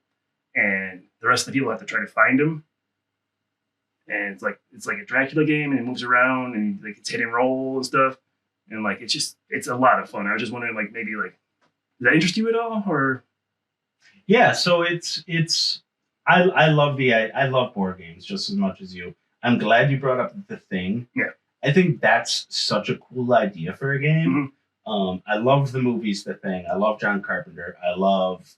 and the rest of the people have to try to find him. And it's like a Dracula game, and it moves around, and like it's hit and roll and stuff, and like it's a lot of fun. I was just wondering, like maybe like does that interest you at all, or? Yeah, so it's I love board games just as much as you. I'm glad you brought up The Thing. Yeah, I think that's such a cool idea for a game. Mm-hmm. I love the movies The Thing. I love John Carpenter. I love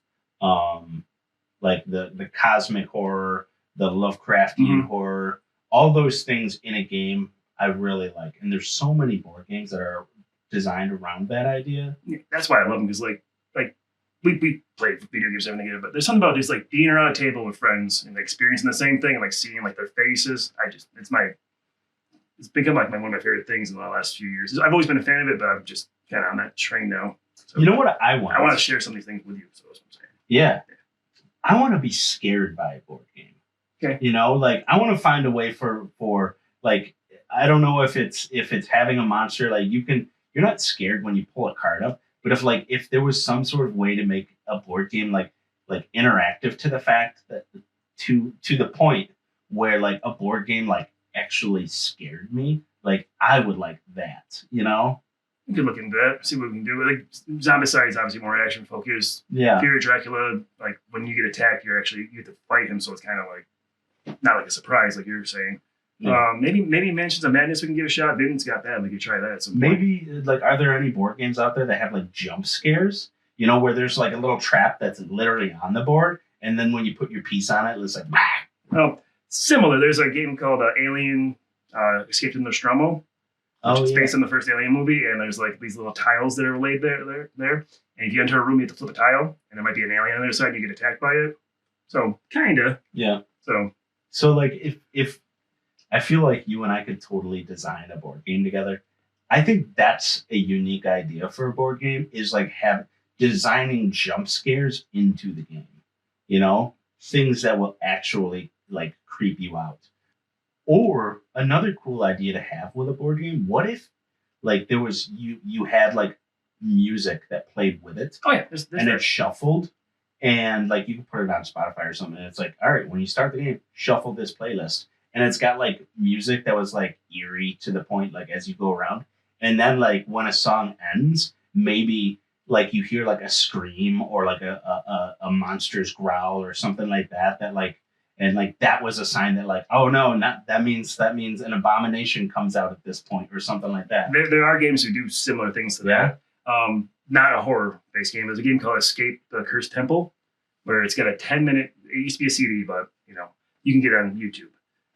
like the cosmic horror, the Lovecraftian horror, all those things in a game I really like. And there's so many board games that are designed around that idea. Yeah, that's why I love them, because like we play video games and everything, but there's something about just like being around a table with friends and experiencing the same thing and like seeing like their faces. It's become like one of my favorite things in the last few years. I've always been a fan of it, but I'm just kind of on that train now. So you know what I want? I want to share some of these things with you. So that's what I'm saying. Yeah. I want to be scared by a board game. Okay. You know, like I want to find a way for like, I don't know if it's having a monster, like you're not scared when you pull a card up, but if there was some sort of way to make a board game like interactive to the fact that to the point where like a board game like actually scared me, like I would like that, you know? We could look into that, see what we can do. Like Zombicide is obviously more action focused. Yeah. Fear of Dracula, like when you get attacked, you have to fight him, so it's kind of like not like a surprise, like you were saying. Yeah. Maybe Mansions of Madness we can give a shot. Vin's got that. We could try that at some point. Maybe like, are there any board games out there that have like jump scares? You know, where there's like a little trap that's literally on the board, and then when you put your piece on it, it's like, bah! Well, similar. There's a game called Alien Escape from Nostromo, which is based on the first Alien movie, and there's like these little tiles that are laid there. And if you enter a room, you have to flip a tile, and there might be an alien on the other side, and you get attacked by it. So kinda. Yeah. So like if I feel like you and I could totally design a board game together. I think that's a unique idea for a board game, is like designing jump scares into the game. You know, things that will actually like creep you out. Or another cool idea to have with a board game, what if like there was you had like music that played with it. Oh yeah, and it shuffled, and like you can put it on Spotify or something. And it's like, all right, when you start the game, shuffle this playlist, and it's got like music that was like eerie to the point, like as you go around, and then like when a song ends, maybe like you hear like a scream or like a monster's growl or something like that. That like. And like that was a sign that like, oh no, not that means an abomination comes out at this point or something like that. There are games who do similar things to that. Not a horror-based game. There's a game called Escape the Cursed Temple, where it's got a 10-minute. It used to be a CD, but you can get it on YouTube,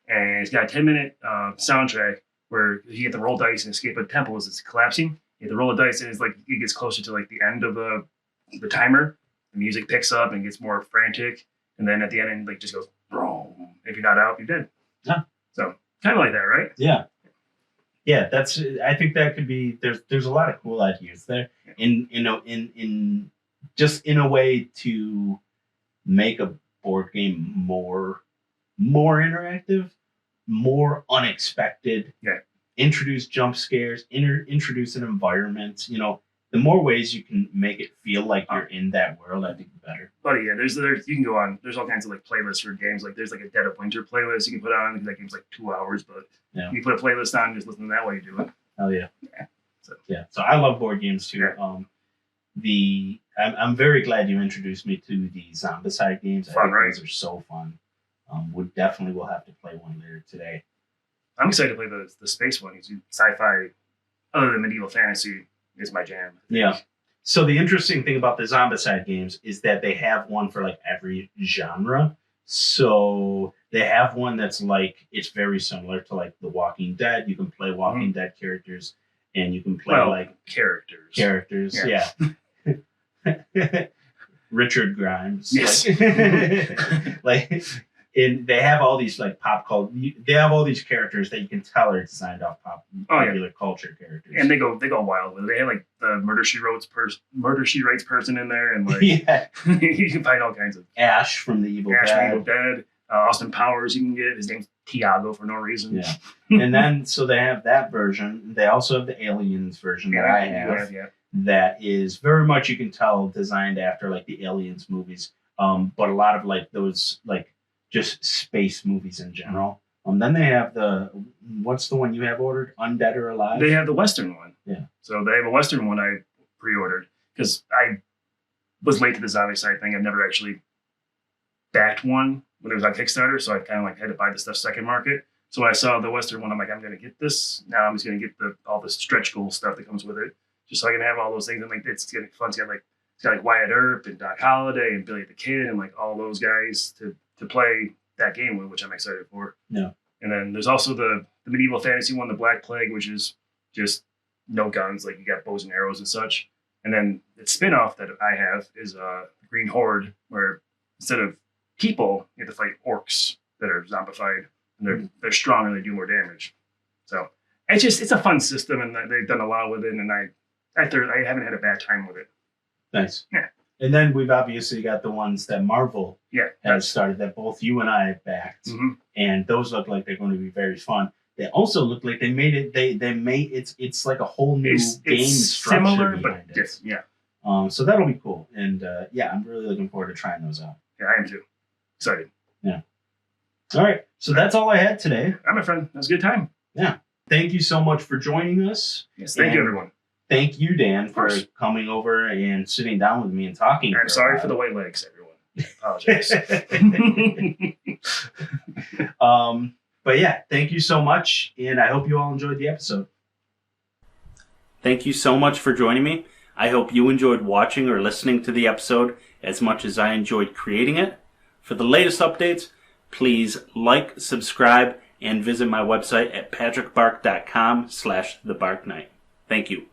and it's got a 10-minute soundtrack where you get to roll dice and escape a temple as it's collapsing. You have to roll a dice, and it's like it gets closer to like the end of the timer. The music picks up and gets more frantic, and then at the end, it like just goes. If you're not out, you're dead. Yeah. So kind of like that, right? Yeah. Yeah, I think that could be. There's a lot of cool ideas there. In just in a way to make a board game more interactive, more unexpected. Yeah. Introduce jump scares. Introduce an environment. The more ways you can make it feel like you're in that world, I think the better. But yeah, there's you can go on. There's all kinds of like playlists for games. Like there's like a Dead of Winter playlist you can put on. That game's like 2 hours, but you put a playlist on, just listen to that while you do it. Hell yeah. Yeah. So I love board games too. Yeah. I'm very glad you introduced me to the Zombicide games. Fun, right? Those are so fun. We definitely will have to play one later today. I'm excited to play the space one. Sci-fi, other than medieval fantasy, is my jam. Yeah. So the interesting thing about the Zombicide games is that they have one for like every genre. So they have one that's like, it's very similar to like The Walking Dead. You can play Walking Dead characters, and you can play like characters. Yeah. Richard Grimes. Yes. Like they have all these like pop culture. They have all these characters that you can tell are designed off popular culture characters, and they go wild with it. They have like the Murder She Writes person in there, and like you can find all kinds of Ash from the Evil Dead. Austin Powers you can get. His name's Tiago for no reason. Yeah, and then so they have that version. They also have the Aliens version that I have. That is very much, you can tell, designed after like the Aliens movies, but a lot of like those like just space movies in general. Then they have what's the one you have ordered? Undead or Alive? They have the Western one. Yeah. So they have a Western one I pre-ordered because I was late to the Zombicide thing. I've never actually backed one when it was on Kickstarter, so I kind of like had to buy the stuff second market. So when I saw the Western one, I'm like, I'm going to get this. Now I'm just going to get all the stretch goal stuff that comes with it, just so I can have all those things. And like, it's going to be fun. It's got like Wyatt Earp and Doc Holliday and Billy the Kid and like all those guys to play that game with, which I'm excited for. Yeah. And then there's also the medieval fantasy one, the Black Plague, which is just no guns, like you got bows and arrows and such. And then the spin-off that I have is Green Horde, where instead of people, you have to fight orcs that are zombified, and they're strong and they do more damage. So it's a fun system, and they've done a lot with it, and I haven't had a bad time with it. Nice. Yeah. And then we've obviously got the ones that Marvel has started that both you and I have backed. Mm-hmm. And those look like they're going to be very fun. They also look like they made it, they made it's like a whole new game structure. Similar, but different. Yeah. So that'll be cool. And I'm really looking forward to trying those out. Yeah, I am too. Excited. Yeah. All right. So that's all I had today. All right, my friend. That was a good time. Yeah. Thank you so much for joining us. Yes, thank you, everyone. Thank you, Dan, for coming over and sitting down with me and talking. I'm sorry for the white legs, everyone. I apologize. But yeah, thank you so much, and I hope you all enjoyed the episode. Thank you so much for joining me. I hope you enjoyed watching or listening to the episode as much as I enjoyed creating it. For the latest updates, please like, subscribe, and visit my website at patrickbark.com/thebarknight. Thank you.